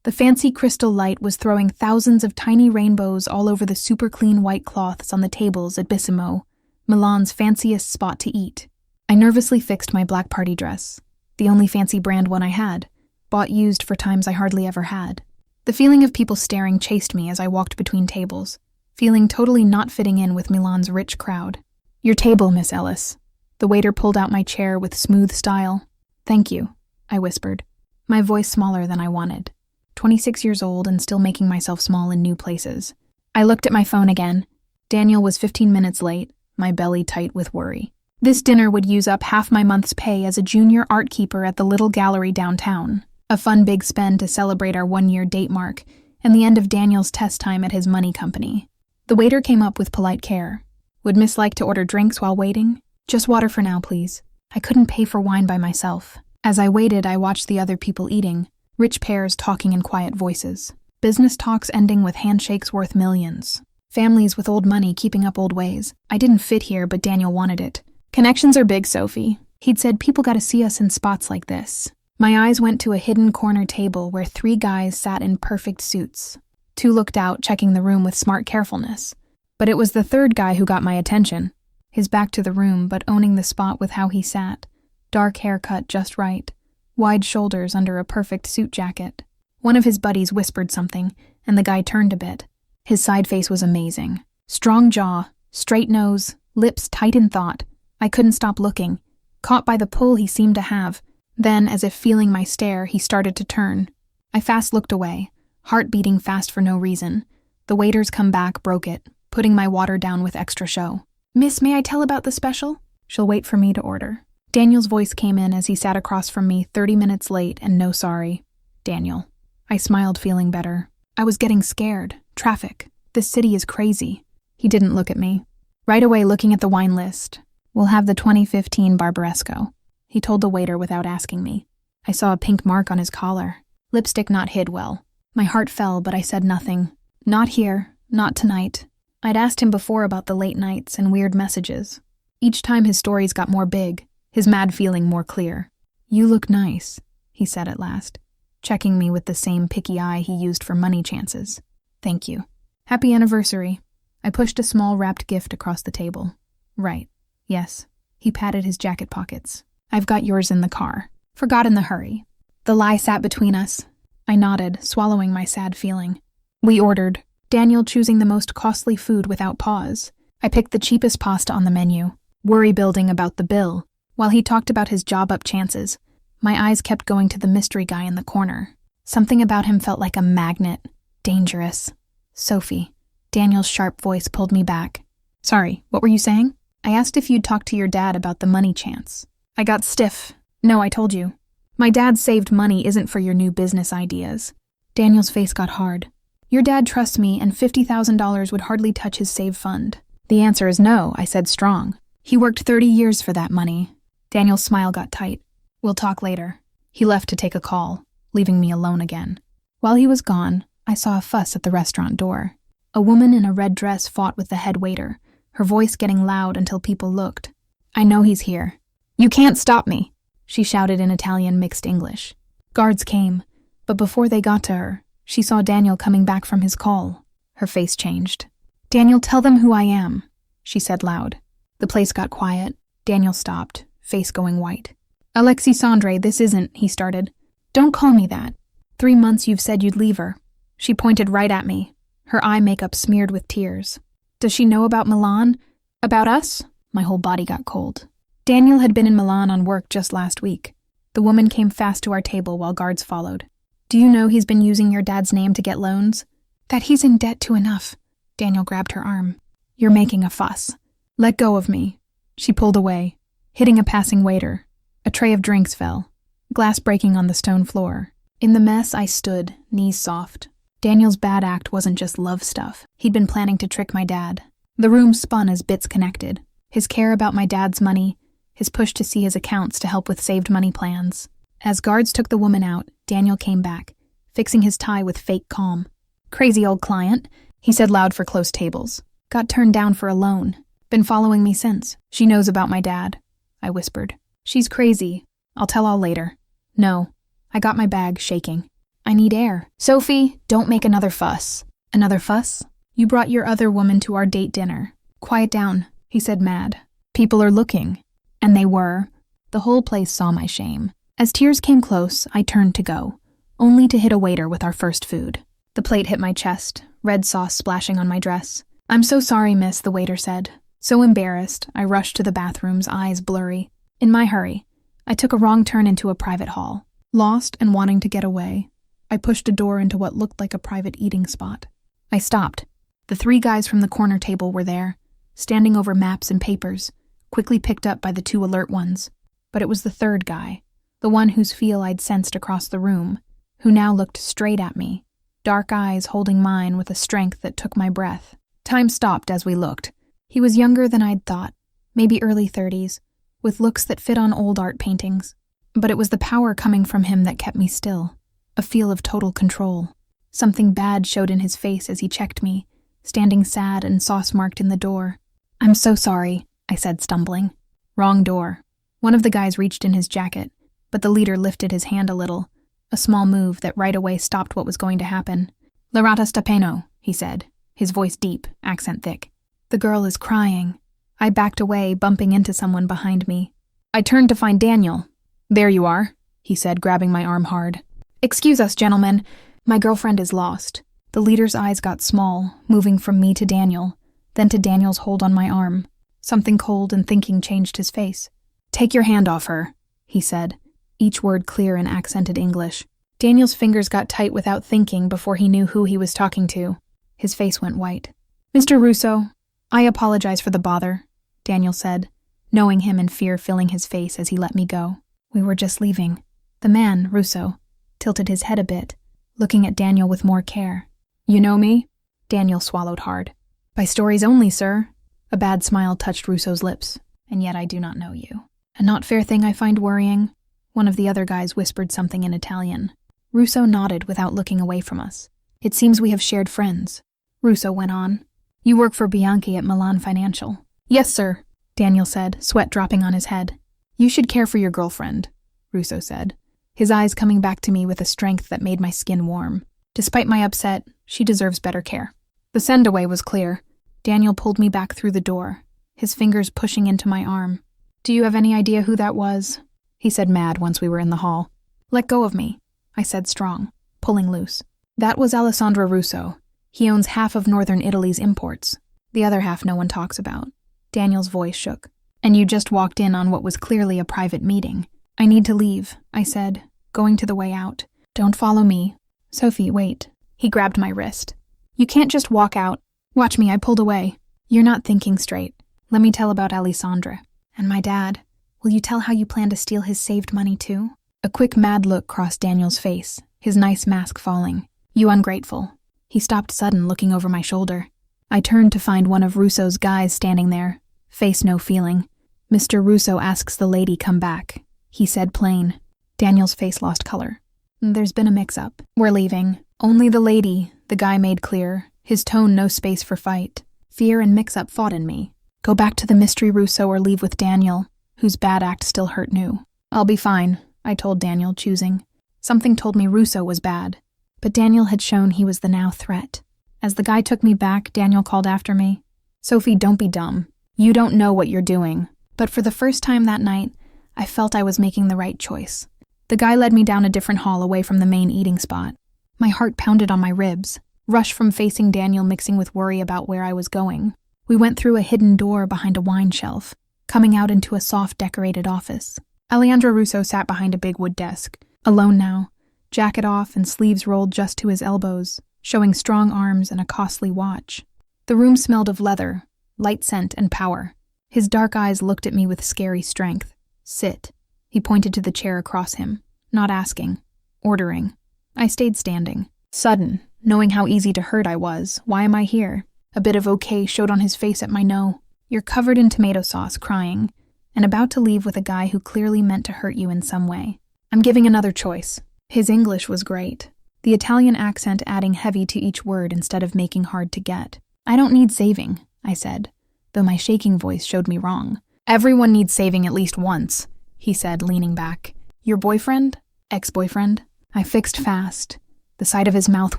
The fancy crystal light was throwing thousands of tiny rainbows all over the super clean white cloths on the tables at Bissimo, Milan's fanciest spot to eat. I nervously fixed my black party dress, the only fancy brand one I had, bought used for times I hardly ever had. The feeling of people staring chased me as I walked between tables, feeling totally not fitting in with Milan's rich crowd. "Your table, Miss Ellis." The waiter pulled out my chair with smooth style. "Thank you," I whispered, my voice smaller than I wanted. 26 years old and still making myself small in new places. I looked at my phone again. Daniel was 15 minutes late, my belly tight with worry. This dinner would use up half my month's pay as a junior art keeper at the little gallery downtown. A fun big spend to celebrate our 1-year date mark and the end of Daniel's test time at his money company. The waiter came up with polite care. "Would Miss like to order drinks while waiting?" "Just water for now, please." I couldn't pay for wine by myself. As I waited, I watched the other people eating, rich pairs talking in quiet voices. Business talks ending with handshakes worth millions. Families with old money keeping up old ways. I didn't fit here, but Daniel wanted it. "Connections are big, Sophie." He'd said people gotta see us in spots like this. My eyes went to a hidden corner table where 3 guys sat in perfect suits. 2 looked out, checking the room with smart carefulness. But it was the 3rd guy who got my attention. His back to the room, but owning the spot with how he sat. Dark hair cut just right. Wide shoulders under a perfect suit jacket. One of his buddies whispered something, and the guy turned a bit. His side face was amazing. Strong jaw, straight nose, lips tight in thought. I couldn't stop looking, caught by the pull he seemed to have. Then, as if feeling my stare, he started to turn. I fast looked away, heart beating fast for no reason. The waiter's come back broke it, putting my water down with extra show. "Miss, may I tell about the special?" "She'll wait for me to order." Daniel's voice came in as he sat across from me 30 minutes late and no sorry. "Daniel." I smiled, feeling better. I was getting scared. Traffic. This city is crazy. He didn't look at me. Right away, looking at the wine list. "We'll have the 2015 Barbaresco," he told the waiter without asking me. I saw a pink mark on his collar. Lipstick not hid well. My heart fell, but I said nothing. Not here. Not tonight. I'd asked him before about the late nights and weird messages. Each time his stories got more big, his mad feeling more clear. "You look nice," he said at last, checking me with the same picky eye he used for money chances. "Thank you." "Happy anniversary." I pushed a small wrapped gift across the table. "Right. Yes." He patted his jacket pockets. "I've got yours in the car. Forgot in the hurry." The lie sat between us. I nodded, swallowing my sad feeling. We ordered, Daniel choosing the most costly food without pause. I picked the cheapest pasta on the menu, worry building about the bill, while he talked about his job-up chances. My eyes kept going to the mystery guy in the corner. Something about him felt like a magnet. Dangerous. "Sophie." Daniel's sharp voice pulled me back. "Sorry, what were you saying?" "I asked if you'd talk to your dad about the money chance." I got stiff. "No, I told you. My dad's saved money isn't for your new business ideas." Daniel's face got hard. "Your dad trusts me, and $50,000 would hardly touch his save fund." "The answer is no," I said strong. "He worked 30 years for that money." Daniel's smile got tight. "We'll talk later." He left to take a call, leaving me alone again. While he was gone, I saw a fuss at the restaurant door. A woman in a red dress fought with the head waiter, her voice getting loud until people looked. "I know he's here." "You can't stop me," she shouted in Italian mixed English. Guards came, but before they got to her, she saw Daniel coming back from his call. Her face changed. "Daniel, tell them who I am," she said loud. The place got quiet. Daniel stopped, face going white. "Alexisandre, this isn't," he started. "Don't call me that. 3 months you've said you'd leave her." She pointed right at me, her eye makeup smeared with tears. "Does she know about Milan? About us?" My whole body got cold. Daniel had been in Milan on work just last week. The woman came fast to our table while guards followed. "Do you know he's been using your dad's name to get loans?" "That he's in debt to enough." Daniel grabbed her arm. "You're making a fuss. Let go of me." She pulled away, hitting a passing waiter. A tray of drinks fell, glass breaking on the stone floor. In the mess, I stood, knees soft. Daniel's bad act wasn't just love stuff. He'd been planning to trick my dad. The room spun as bits connected. His care about my dad's money, his push to see his accounts to help with saved money plans. As guards took the woman out, Daniel came back, fixing his tie with fake calm. "Crazy old client," he said loud for close tables. "Got turned down for a loan. Been following me since. She knows about my dad," I whispered. "She's crazy. I'll tell all later." "No." I got my bag, shaking. I need air. Sophie, don't make another fuss. Another fuss? You brought your other woman to our date dinner. Quiet down, he said, mad. People are looking. And they were. The whole place saw my shame. As tears came close, I turned to go, only to hit a waiter with our first food. The plate hit my chest, red sauce splashing on my dress. I'm so sorry, miss, the waiter said. So embarrassed, I rushed to the bathrooms, eyes blurry. In my hurry, I took a wrong turn into a private hall. Lost and wanting to get away, I pushed a door into what looked like a private eating spot. I stopped. The 3 guys from the corner table were there, standing over maps and papers, quickly picked up by the 2 alert ones. But it was the 3rd guy, the one whose feel I'd sensed across the room, who now looked straight at me, dark eyes holding mine with a strength that took my breath. Time stopped as we looked. He was younger than I'd thought, maybe early 30s, with looks that fit on old art paintings. But it was the power coming from him that kept me still, a feel of total control. Something bad showed in his face as he checked me, standing sad and sauce-marked in the door. I'm so sorry, I said, stumbling. Wrong door. One of the guys reached in his jacket, but the leader lifted his hand a little, a small move that right away stopped what was going to happen. Larata Stapeno, he said, his voice deep, accent thick. The girl is crying. I backed away, bumping into someone behind me. I turned to find Daniel. There you are, he said, grabbing my arm hard. Excuse us, gentlemen. My girlfriend is lost. The leader's eyes got small, moving from me to Daniel, then to Daniel's hold on my arm. Something cold and thinking changed his face. Take your hand off her, he said, each word clear in accented English. Daniel's fingers got tight without thinking before he knew who he was talking to. His face went white. Mr. Russo, I apologize for the bother, Daniel said, knowing him and fear filling his face as he let me go. We were just leaving. The man, Russo, tilted his head a bit, looking at Daniel with more care. You know me? Daniel swallowed hard. By stories only, sir. A bad smile touched Russo's lips. And yet I do not know you. A not fair thing I find worrying. One of the other guys whispered something in Italian. Russo nodded without looking away from us. It seems we have shared friends. Russo went on. You work for Bianchi at Milan Financial. Yes, sir, Daniel said, sweat dropping on his head. You should care for your girlfriend, Russo said, his eyes coming back to me with a strength that made my skin warm. Despite my upset, she deserves better care. The send-away was clear. Daniel pulled me back through the door, his fingers pushing into my arm. Do you have any idea who that was? He said, mad, once we were in the hall. Let go of me, I said, strong, pulling loose. That was Alessandro Russo. He owns half of northern Italy's imports. The other half no one talks about. Daniel's voice shook. And you just walked in on what was clearly a private meeting. I need to leave, I said, going to the way out. Don't follow me. Sophie, wait. He grabbed my wrist. You can't just walk out. Watch me, I pulled away. You're not thinking straight. Let me tell about Alessandra. And my dad. Will you tell how you plan to steal his saved money too? A quick mad look crossed Daniel's face, his nice mask falling. You ungrateful. He stopped sudden, looking over my shoulder. I turned to find one of Russo's guys standing there, face no feeling. Mr. Russo asks the lady come back. He said plain. Daniel's face lost color. There's been a mix-up. We're leaving. Only the lady, the guy made clear, his tone no space for fight. Fear and mix-up fought in me. Go back to the mystery Russo or leave with Daniel, whose bad act still hurt new. I'll be fine, I told Daniel, choosing. Something told me Russo was bad, but Daniel had shown he was the now threat. As the guy took me back, Daniel called after me. Sophie, don't be dumb. You don't know what you're doing. But for the first time that night, I felt I was making the right choice. The guy led me down a different hall away from the main eating spot. My heart pounded on my ribs, rush from facing Daniel mixing with worry about where I was going. We went through a hidden door behind a wine shelf, coming out into a soft decorated office. Alessandro Russo sat behind a big wood desk, alone now, jacket off and sleeves rolled just to his elbows, showing strong arms and a costly watch. The room smelled of leather, light scent, and power. His dark eyes looked at me with scary strength. Sit. He pointed to the chair across him, not asking, ordering. I stayed standing. Sudden, knowing how easy to hurt I was. Why am I here? A bit of okay showed on his face at my no. You're covered in tomato sauce, crying, and about to leave with a guy who clearly meant to hurt you in some way. I'm giving another choice. His English was great, the Italian accent adding heavy to each word instead of making hard to get. I don't need saving, I said, though my shaking voice showed me wrong. Everyone needs saving at least once, he said, leaning back. Your boyfriend? Ex-boyfriend? I fixed fast, The side of his mouth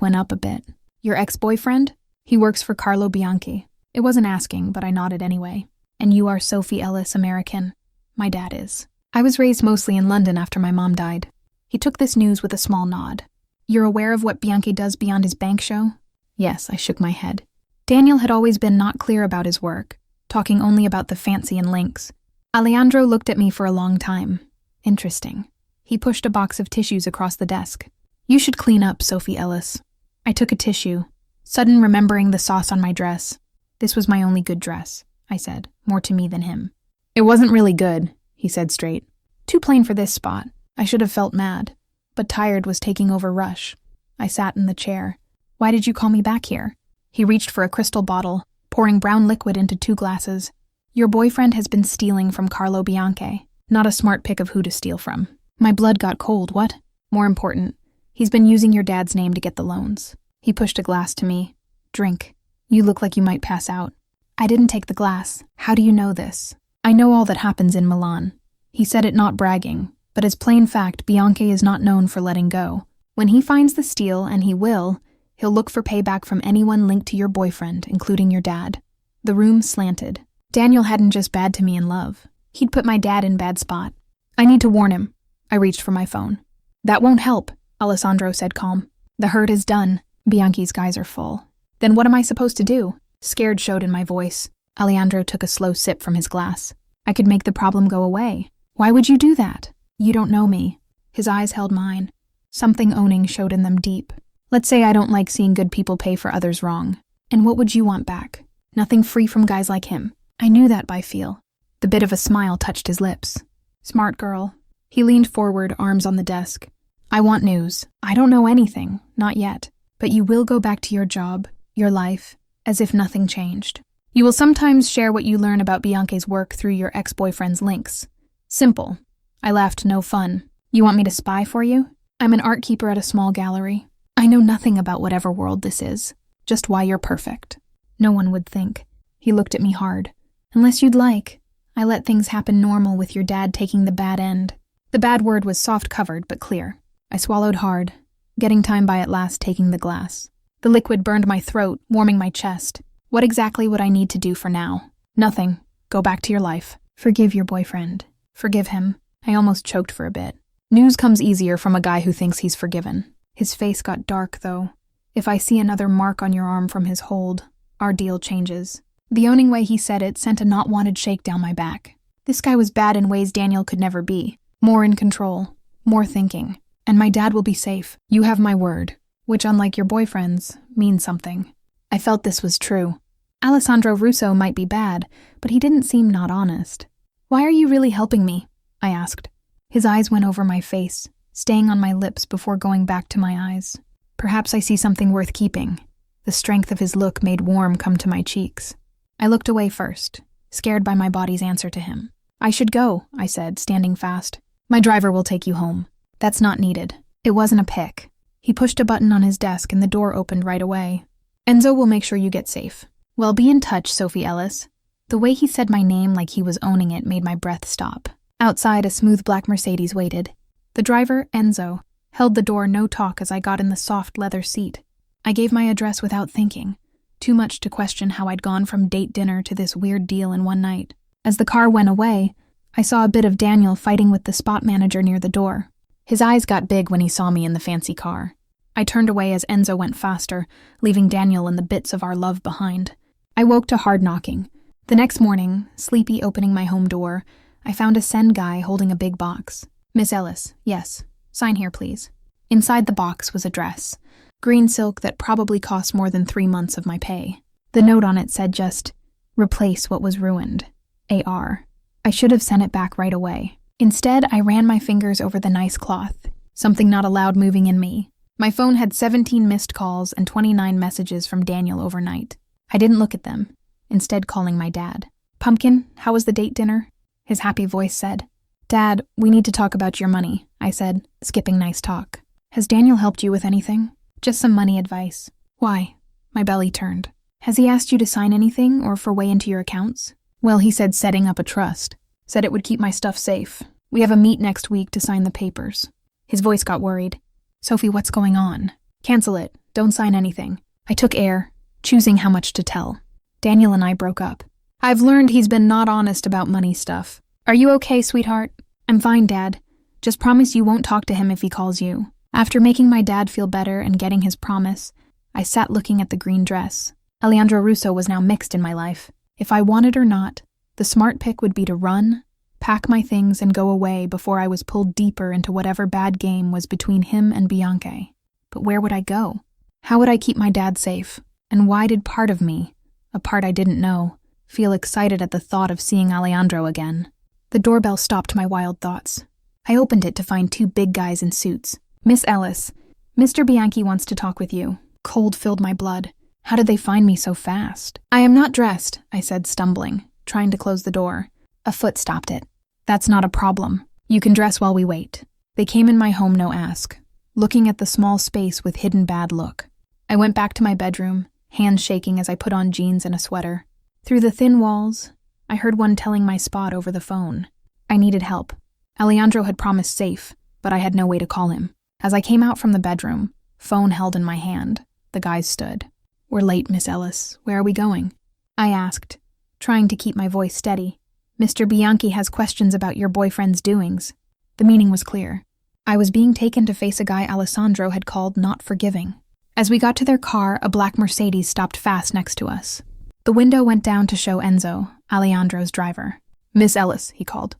went up a bit. Your ex-boyfriend? He works for Carlo Bianchi. It wasn't asking, but I nodded anyway. And you are Sophie Ellis, American? My dad is. I was raised mostly in London after my mom died. He took this news with a small nod. You're aware of what Bianchi does beyond his bank show? Yes, I shook my head. Daniel had always been not clear about his work, talking only about the fancy and links. Alejandro looked at me for a long time. Interesting. He pushed a box of tissues across the desk. You should clean up, Sophie Ellis. I took a tissue, sudden remembering the sauce on my dress. This was my only good dress, I said, more to me than him. It wasn't really good, he said straight. Too plain for this spot. I should have felt mad, but tired was taking over rush. I sat in the chair. Why did you call me back here? He reached for a crystal bottle, pouring brown liquid into 2 glasses. Your boyfriend has been stealing from Carlo Bianchi. Not a smart pick of who to steal from. My blood got cold, what? More important, he's been using your dad's name to get the loans. He pushed a glass to me. Drink. You look like you might pass out. I didn't take the glass. How do you know this? I know all that happens in Milan. He said it not bragging, but as plain fact, Bianchi is not known for letting go. When he finds the steal, and he will, he'll look for payback from anyone linked to your boyfriend, including your dad. The room slanted. Daniel hadn't just bad to me in love. He'd put my dad in bad spot. I need to warn him. I reached for my phone. That won't help, Alessandro said calm. The hurt is done. Bianchi's guys are full. Then what am I supposed to do? Scared showed in my voice. Alejandro took a slow sip from his glass. I could make the problem go away. Why would you do that? You don't know me. His eyes held mine. Something owning showed in them deep. Let's say I don't like seeing good people pay for others wrong. And what would you want back? Nothing free from guys like him. I knew that by feel. The bit of a smile touched his lips. Smart girl. He leaned forward, arms on the desk. I want news. I don't know anything. Not yet. But you will go back to your job, your life, as if nothing changed. You will sometimes share what you learn about Bianchi's work through your ex-boyfriend's links. Simple. I laughed, no fun. You want me to spy for you? I'm an art keeper at a small gallery. I know nothing about whatever world this is. Just why you're perfect. No one would think. He looked at me hard. Unless you'd like. I let things happen normal with your dad taking the bad end. The bad word was soft-covered but clear. I swallowed hard, getting time by at last taking the glass. The liquid burned my throat, warming my chest. What exactly would I need to do for now? Nothing. Go back to your life. Forgive your boyfriend. Forgive him. I almost choked for a bit. News comes easier from a guy who thinks he's forgiven. His face got dark, though. If I see another mark on your arm from his hold, our deal changes. The owning way he said it sent a not-wanted shake down my back. This guy was bad in ways Daniel could never be. More in control. More thinking. And my dad will be safe. You have my word. Which, unlike your boyfriend's, means something. I felt this was true. Alessandro Russo might be bad, but he didn't seem not honest. Why are you really helping me? I asked. His eyes went over my face, staying on my lips before going back to my eyes. Perhaps I see something worth keeping. The strength of his look made warm come to my cheeks. I looked away first, scared by my body's answer to him. I should go, I said, standing fast. My driver will take you home. That's not needed. It wasn't a pick. He pushed a button on his desk and the door opened right away. Enzo will make sure you get safe. Well, be in touch, Sophie Ellis. The way he said my name like he was owning it made my breath stop. Outside, a smooth black Mercedes waited. The driver, Enzo, held the door no talk as I got in the soft leather seat. I gave my address without thinking. Too much to question how I'd gone from date dinner to this weird deal in one night. As the car went away, I saw a bit of Daniel fighting with the spot manager near the door. His eyes got big when he saw me in the fancy car. I turned away as Enzo went faster, leaving Daniel and the bits of our love behind. I woke to hard knocking. The next morning, sleepy opening my home door, I found a send guy holding a big box. Miss Ellis, yes. Sign here, please. Inside the box was a dress. Green silk that probably cost more than 3 months of my pay. The note on it said just, replace what was ruined. AR. I should have sent it back right away. Instead, I ran my fingers over the nice cloth, something not allowed moving in me. My phone had 17 missed calls and 29 messages from Daniel overnight. I didn't look at them, instead calling my dad. Pumpkin, how was the date dinner? His happy voice said. Dad, we need to talk about your money, I said, skipping nice talk. Has Daniel helped you with anything? Just some money advice. Why? My belly turned. Has he asked you to sign anything or for way into your accounts? Well, he said setting up a trust. Said it would keep my stuff safe. We have a meet next week to sign the papers. His voice got worried. Sophie, what's going on? Cancel it. Don't sign anything. I took air, choosing how much to tell. Daniel and I broke up. I've learned he's been not honest about money stuff. Are you okay, sweetheart? I'm fine, Dad. Just promise you won't talk to him if he calls you. After making my dad feel better and getting his promise, I sat looking at the green dress. Alejandro Russo was now mixed in my life. If I wanted or not, the smart pick would be to run, pack my things, and go away before I was pulled deeper into whatever bad game was between him and Bianca. But where would I go? How would I keep my dad safe? And why did part of me, a part I didn't know, feel excited at the thought of seeing Alejandro again? The doorbell stopped my wild thoughts. I opened it to find two big guys in suits. Miss Ellis, Mr. Bianchi wants to talk with you. Cold filled my blood. How did they find me so fast? I am not dressed, I said, stumbling, trying to close the door. A foot stopped it. That's not a problem. You can dress while we wait. They came in my home, no ask, looking at the small space with hidden bad look. I went back to my bedroom, hands shaking as I put on jeans and a sweater. Through the thin walls, I heard one telling my spot over the phone. I needed help. Alejandro had promised safe, but I had no way to call him. As I came out from the bedroom, phone held in my hand, the guys stood. We're late, Miss Ellis. Where are we going? I asked, trying to keep my voice steady. Mr. Bianchi has questions about your boyfriend's doings. The meaning was clear. I was being taken to face a guy Alessandro had called not forgiving. As we got to their car, a black Mercedes stopped fast next to us. The window went down to show Enzo, Alejandro's driver. Miss Ellis, he called.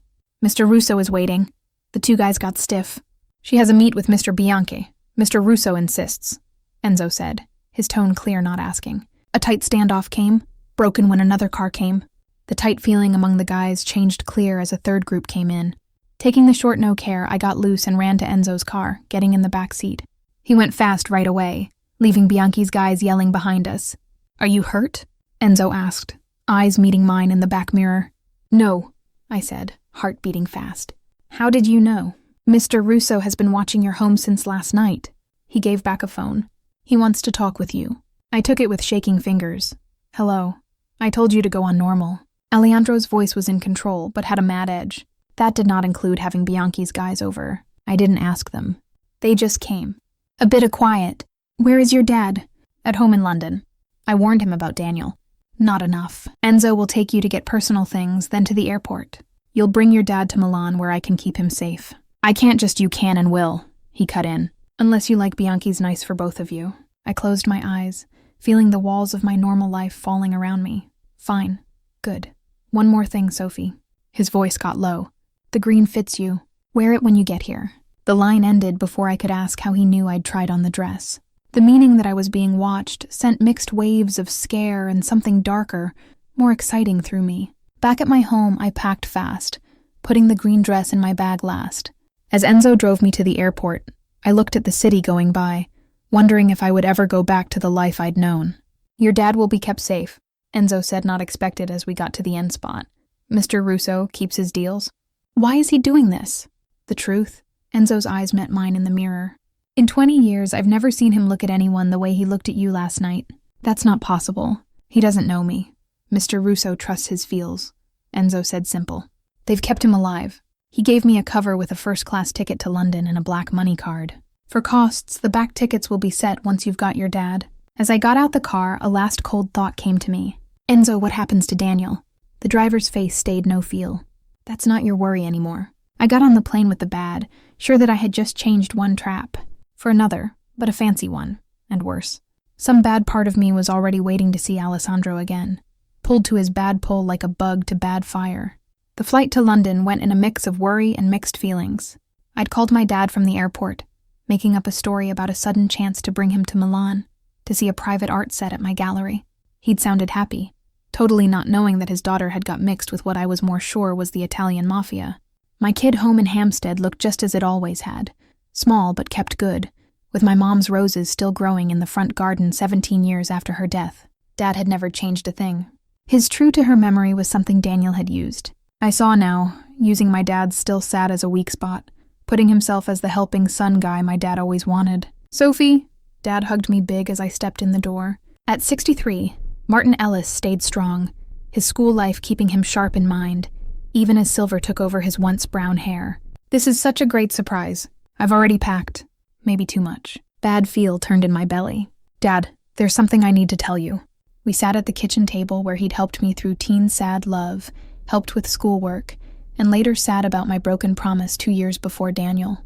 Mr. Russo is waiting. The two guys got stiff. She has a meet with Mr. Bianchi. Mr. Russo insists, Enzo said, his tone clear, not asking. A tight standoff came, broken when another car came. The tight feeling among the guys changed clear as a third group came in. Taking the short no care, I got loose and ran to Enzo's car, getting in the back seat. He went fast right away, leaving Bianchi's guys yelling behind us. Are you hurt? Enzo asked, eyes meeting mine in the back mirror. No, I said, heart beating fast. How did you know? Mr. Russo has been watching your home since last night. He gave back a phone. He wants to talk with you. I took it with shaking fingers. Hello. I told you to go on normal. Alejandro's voice was in control, but had a mad edge. That did not include having Bianchi's guys over. I didn't ask them. They just came. A bit of quiet. Where is your dad? At home in London. I warned him about Daniel. Not enough. Enzo will take you to get personal things, then to the airport. You'll bring your dad to Milan where I can keep him safe. I can't just you can and will, he cut in. Unless you like Bianchi's nice for both of you. I closed my eyes, feeling the walls of my normal life falling around me. Fine. Good. One more thing, Sophie. His voice got low. The green fits you. Wear it when you get here. The line ended before I could ask how he knew I'd tried on the dress. The meaning that I was being watched sent mixed waves of scare and something darker, more exciting through me. Back at my home, I packed fast, putting the green dress in my bag last. As Enzo drove me to the airport, I looked at the city going by, wondering if I would ever go back to the life I'd known. Your dad will be kept safe, Enzo said, not expected as we got to the end spot. Mr. Russo keeps his deals. Why is he doing this? The truth. Enzo's eyes met mine in the mirror. In 20 years, I've never seen him look at anyone the way he looked at you last night. That's not possible. He doesn't know me. Mr. Russo trusts his feels, Enzo said simple. They've kept him alive. He gave me a cover with a first-class ticket to London and a black money card. For costs, the back tickets will be set once you've got your dad. As I got out the car, a last cold thought came to me. Enzo, what happens to Daniel? The driver's face stayed no feel. That's not your worry anymore. I got on the plane with the bad, sure that I had just changed one trap for another, but a fancy one, and worse. Some bad part of me was already waiting to see Alessandro again, pulled to his bad pull like a bug to bad fire. The flight to London went in a mix of worry and mixed feelings. I'd called my dad from the airport, making up a story about a sudden chance to bring him to Milan, to see a private art set at my gallery. He'd sounded happy, totally not knowing that his daughter had got mixed with what I was more sure was the Italian Mafia. My kid home in Hampstead looked just as it always had, small but kept good, with my mom's roses still growing in the front garden 17 years after her death. Dad had never changed a thing. His true to her memory was something Daniel had used. I saw now, using my dad's still sad as a weak spot, putting himself as the helping son guy my dad always wanted. Sophie, Dad hugged me big as I stepped in the door. At 63, Martin Ellis stayed strong, his school life keeping him sharp in mind, even as silver took over his once brown hair. This is such a great surprise. I've already packed. Maybe too much. Bad feel turned in my belly. Dad, there's something I need to tell you. We sat at the kitchen table where he'd helped me through teen sad love, helped with schoolwork, and later sad about my broken promise 2 years before Daniel.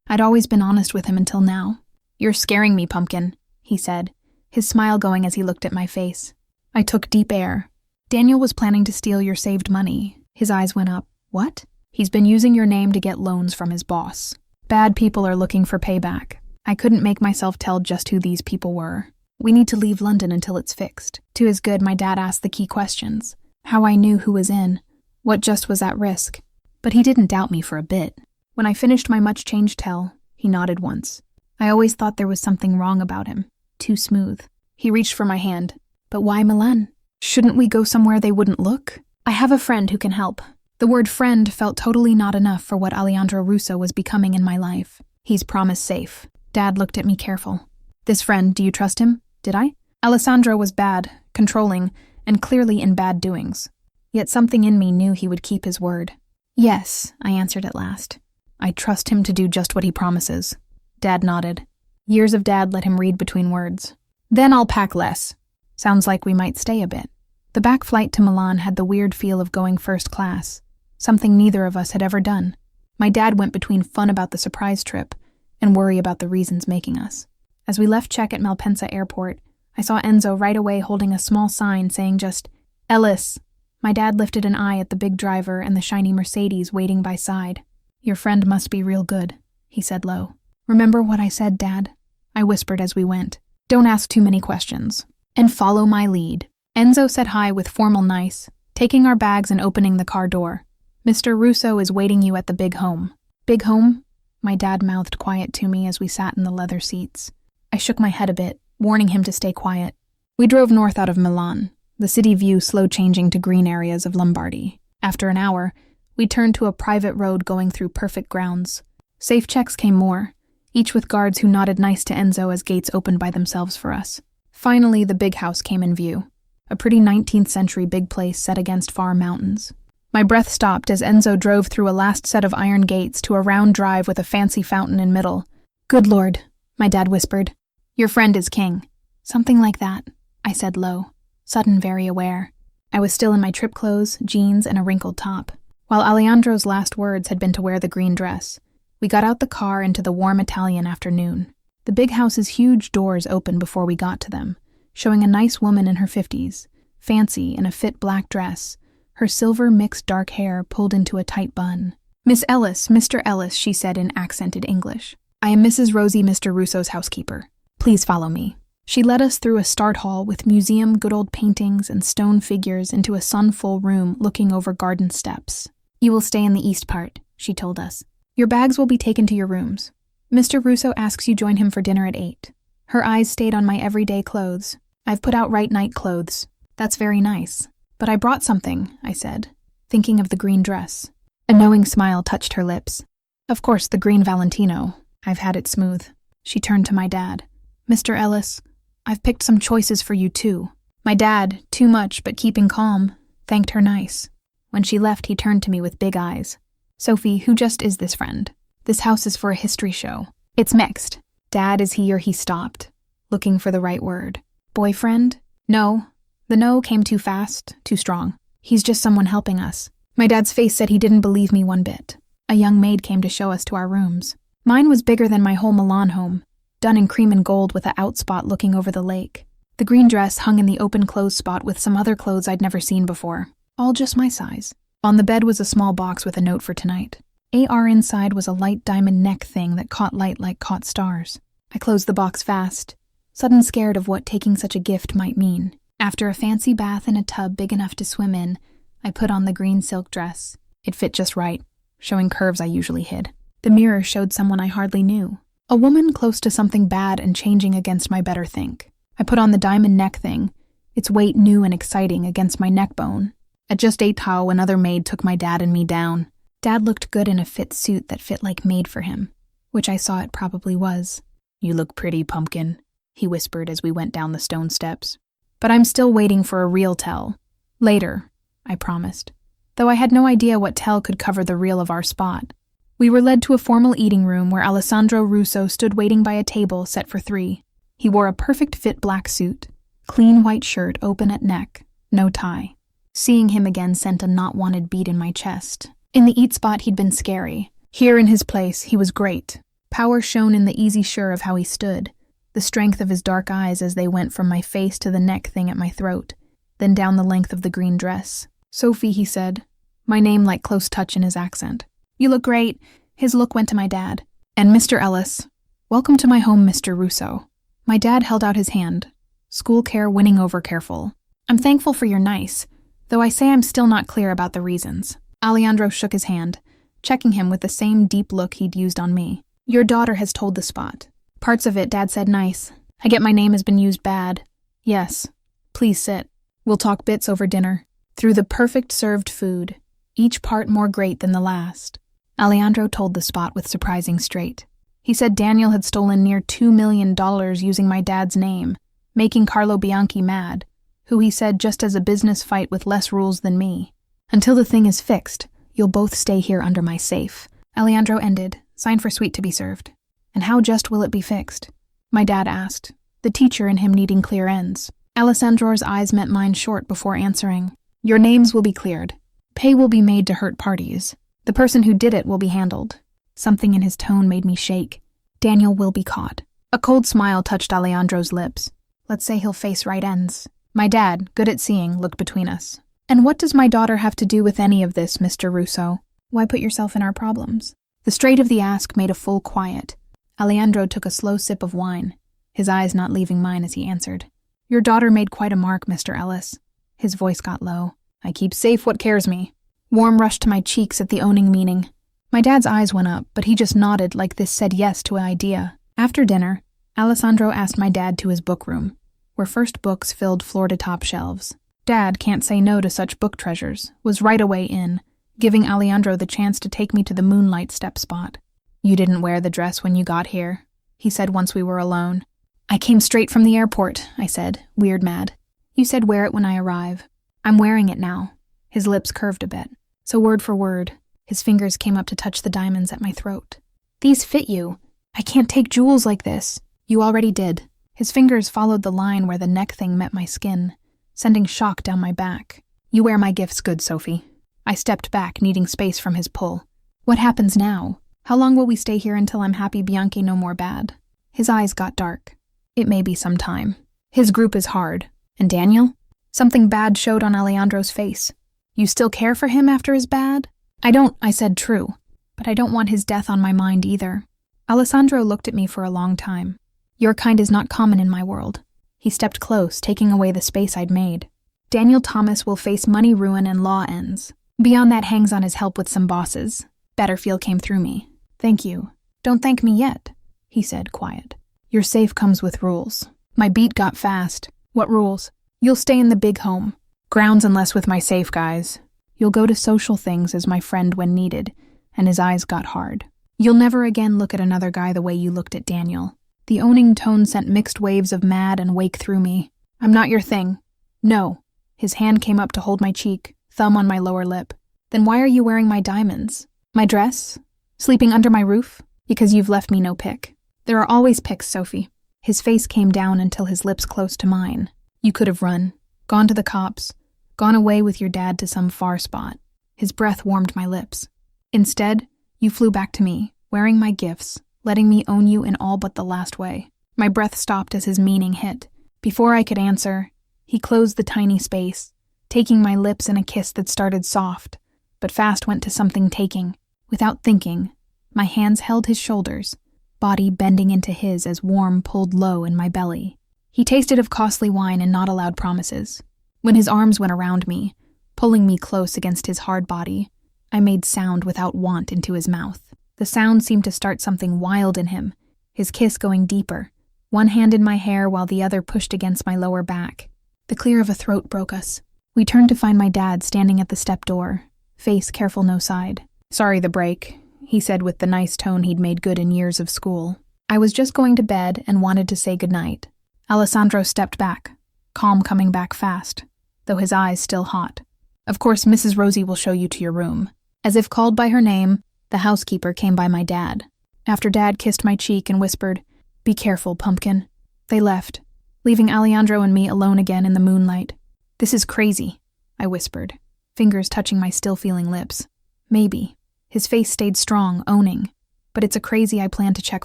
I'd always been honest with him until now. You're scaring me, Pumpkin, he said, his smile going as he looked at my face. I took deep air. Daniel was planning to steal your saved money. His eyes went up. What? He's been using your name to get loans from his boss. Bad people are looking for payback. I couldn't make myself tell just who these people were. We need to leave London until it's fixed. To his good, my dad asked the key questions. How I knew who was in. What just was at risk. But he didn't doubt me for a bit. When I finished my much-changed tell, he nodded once. I always thought there was something wrong about him. Too smooth. He reached for my hand. But why Milan? Shouldn't we go somewhere they wouldn't look? I have a friend who can help. The word friend felt totally not enough for what Alejandro Russo was becoming in my life. He's promise safe. Dad looked at me careful. This friend, do you trust him? Did I? Alessandro was bad, controlling, and clearly in bad doings. Yet something in me knew he would keep his word. Yes, I answered at last. I trust him to do just what he promises. Dad nodded. Years of Dad let him read between words. Then I'll pack less. Sounds like we might stay a bit. The back flight to Milan had the weird feel of going first class, something neither of us had ever done. My dad went between fun about the surprise trip and worry about the reasons making us. As we left check at Malpensa Airport, I saw Enzo right away holding a small sign saying just, Ellis. My dad lifted an eye at the big driver and the shiny Mercedes waiting by side. Your friend must be real good, he said low. Remember what I said, Dad? I whispered as we went. Don't ask too many questions. And follow my lead. Enzo said hi with formal nice, taking our bags and opening the car door. Mr. Russo is waiting you at the big home. Big home? My dad mouthed quiet to me as we sat in the leather seats. I shook my head a bit, warning him to stay quiet. We drove north out of Milan, the city view slow changing to green areas of Lombardy. After an hour, we turned to a private road going through perfect grounds. Safe checks came more, each with guards who nodded nice to Enzo as gates opened by themselves for us. Finally, the big house came in view, a pretty 19th century big place set against far mountains. My breath stopped as Enzo drove through a last set of iron gates to a round drive with a fancy fountain in middle. Good Lord, my dad whispered. Your friend is king. Something like that, I said low, sudden very aware. I was still in my trip clothes, jeans, and a wrinkled top. While Alejandro's last words had been to wear the green dress, we got out the car into the warm Italian afternoon. The big house's huge doors opened before we got to them, showing a nice woman in her 50s, fancy in a fit black dress, her silver mixed dark hair pulled into a tight bun. Miss Ellis, Mr. Ellis, she said in accented English. I am Mrs. Rosie Mr. Russo's housekeeper. Please follow me. She led us through a start hall with museum good old paintings and stone figures into a sun-full room looking over garden steps. You will stay in the east part, she told us. Your bags will be taken to your rooms. Mr. Russo asks you join him for dinner at 8. Her eyes stayed on my everyday clothes. I've put out right night clothes. That's very nice. But I brought something, I said, thinking of the green dress. A knowing smile touched her lips. Of course, the green Valentino. I've had it smooth. She turned to my dad. Mr. Ellis, I've picked some choices for you too. My dad, too much but keeping calm, thanked her nice. When she left, he turned to me with big eyes. Sophie, who just is this friend? This house is for a history show. It's mixed. Dad, is he or he stopped, looking for the right word. Boyfriend? No. The no came too fast, too strong. He's just someone helping us. My dad's face said he didn't believe me one bit. A young maid came to show us to our rooms. Mine was bigger than my whole Milan home, done in cream and gold with a outspot looking over the lake. The green dress hung in the open clothes spot with some other clothes I'd never seen before, all just my size. On the bed was a small box with a note for tonight. AR inside was a light diamond neck thing that caught light like caught stars. I closed the box fast, sudden scared of what taking such a gift might mean. After a fancy bath in a tub big enough to swim in, I put on the green silk dress. It fit just right, showing curves I usually hid. The mirror showed someone I hardly knew. A woman close to something bad and changing against my better think. I put on the diamond neck thing, its weight new and exciting against my neck bone. At just 8 how another maid took my dad and me down. Dad looked good in a fit suit that fit like made for him, which I saw it probably was. You look pretty, Pumpkin, he whispered as we went down the stone steps. But I'm still waiting for a real tell. Later, I promised. Though I had no idea what tell could cover the real of our spot. We were led to a formal eating room where Alessandro Russo stood waiting by a table set for 3. He wore a perfect fit black suit, clean white shirt open at neck, no tie. Seeing him again sent a not-wanted beat in my chest. In the eat spot, he'd been scary. Here in his place, he was great. Power shone in the easy sure of how he stood, the strength of his dark eyes as they went from my face to the neck thing at my throat, then down the length of the green dress. "Sophie," he said, my name like close touch in his accent. "You look great." His look went to my dad. "And Mr. Ellis, welcome to my home, Mr. Russo." My dad held out his hand, school care winning over careful. "I'm thankful for your nice, though I say I'm still not clear about the reasons." Alejandro shook his hand, checking him with the same deep look he'd used on me. "Your daughter has told the spot. Parts of it, Dad said nice. I get my name has been used bad. Yes. Please sit. We'll talk bits over dinner." Through the perfect served food, each part more great than the last, Alejandro told the spot with surprising straight. He said Daniel had stolen near $2 million using my dad's name, making Carlo Bianchi mad, who he said just as a business fight with less rules than me. "Until the thing is fixed, you'll both stay here under my safe." Alejandro ended, sign for sweet to be served. "And how just will it be fixed?" my dad asked, the teacher in him needing clear ends. Alessandro's eyes met mine short before answering. "Your names will be cleared. Pay will be made to hurt parties. The person who did it will be handled." Something in his tone made me shake. "Daniel will be caught." A cold smile touched Alejandro's lips. "Let's say he'll face right ends." My dad, good at seeing, looked between us. "And what does my daughter have to do with any of this, Mr. Russo? Why put yourself in our problems?" The straight of the ask made a full quiet. Alejandro took a slow sip of wine, his eyes not leaving mine as he answered. "Your daughter made quite a mark, Mr. Ellis." His voice got low. "I keep safe what cares me." Warm rushed to my cheeks at the owning meaning. My dad's eyes went up, but he just nodded like this said yes to an idea. After dinner, Alessandro asked my dad to his book room, where first books filled floor-to-top shelves. Dad, can't say no to such book treasures, was right away in, giving Alejandro the chance to take me to the moonlight step spot. "You didn't wear the dress when you got here," he said once we were alone. "I came straight from the airport," I said, weird mad. "You said wear it when I arrive. I'm wearing it now." His lips curved a bit. So word for word, his fingers came up to touch the diamonds at my throat. "These fit you. I can't take jewels like this." "You already did." His fingers followed the line where the neck thing met my skin, sending shock down my back. "You wear my gifts good, Sophie." I stepped back, needing space from his pull. "What happens now? How long will we stay here until I'm happy Bianchi no more bad?" His eyes got dark. "It may be some time. His group is hard. And Daniel?" Something bad showed on Alejandro's face. "You still care for him after his bad?" "I don't," I said, "true. But I don't want his death on my mind either." Alessandro looked at me for a long time. "Your kind is not common in my world." He stepped close, taking away the space I'd made. "Daniel Thomas will face money ruin and law ends. Beyond that hangs on his help with some bosses." Better feel came through me. "Thank you." "Don't thank me yet," he said, quiet. "Your safe comes with rules." My beat got fast. "What rules?" "You'll stay in the big home. Grounds unless with my safe guys. You'll go to social things as my friend when needed," and his eyes got hard. "You'll never again look at another guy the way you looked at Daniel." The owning tone sent mixed waves of mad and wake through me. "I'm not your thing." "No." His hand came up to hold my cheek, thumb on my lower lip. "Then why are you wearing my diamonds? My dress? Sleeping under my roof? Because you've left me no pick." "There are always picks, Sophie." His face came down until his lips close to mine. "You could have run, gone to the cops, gone away with your dad to some far spot." His breath warmed my lips. "Instead, you flew back to me, wearing my gifts, letting me own you in all but the last way." My breath stopped as his meaning hit. Before I could answer, he closed the tiny space, taking my lips in a kiss that started soft, but fast went to something taking. Without thinking, my hands held his shoulders, body bending into his as warm pulled low in my belly. He tasted of costly wine and not allowed promises. When his arms went around me, pulling me close against his hard body, I made sound without want into his mouth. The sound seemed to start something wild in him, his kiss going deeper, one hand in my hair while the other pushed against my lower back. The clear of a throat broke us. We turned to find my dad standing at the step door, face careful no side. "Sorry the break," he said with the nice tone he'd made good in years of school. "I was just going to bed and wanted to say goodnight." Alessandro stepped back, calm coming back fast, though his eyes still hot. "Of course, Mrs. Rosie will show you to your room." As if called by her name, The housekeeper came by my dad. After Dad kissed my cheek and whispered, "Be careful, pumpkin." They left, leaving Alejandro and me alone again in the moonlight. "This is crazy," I whispered, fingers touching my still-feeling lips. "Maybe." His face stayed strong, owning. "But it's a crazy I plan to check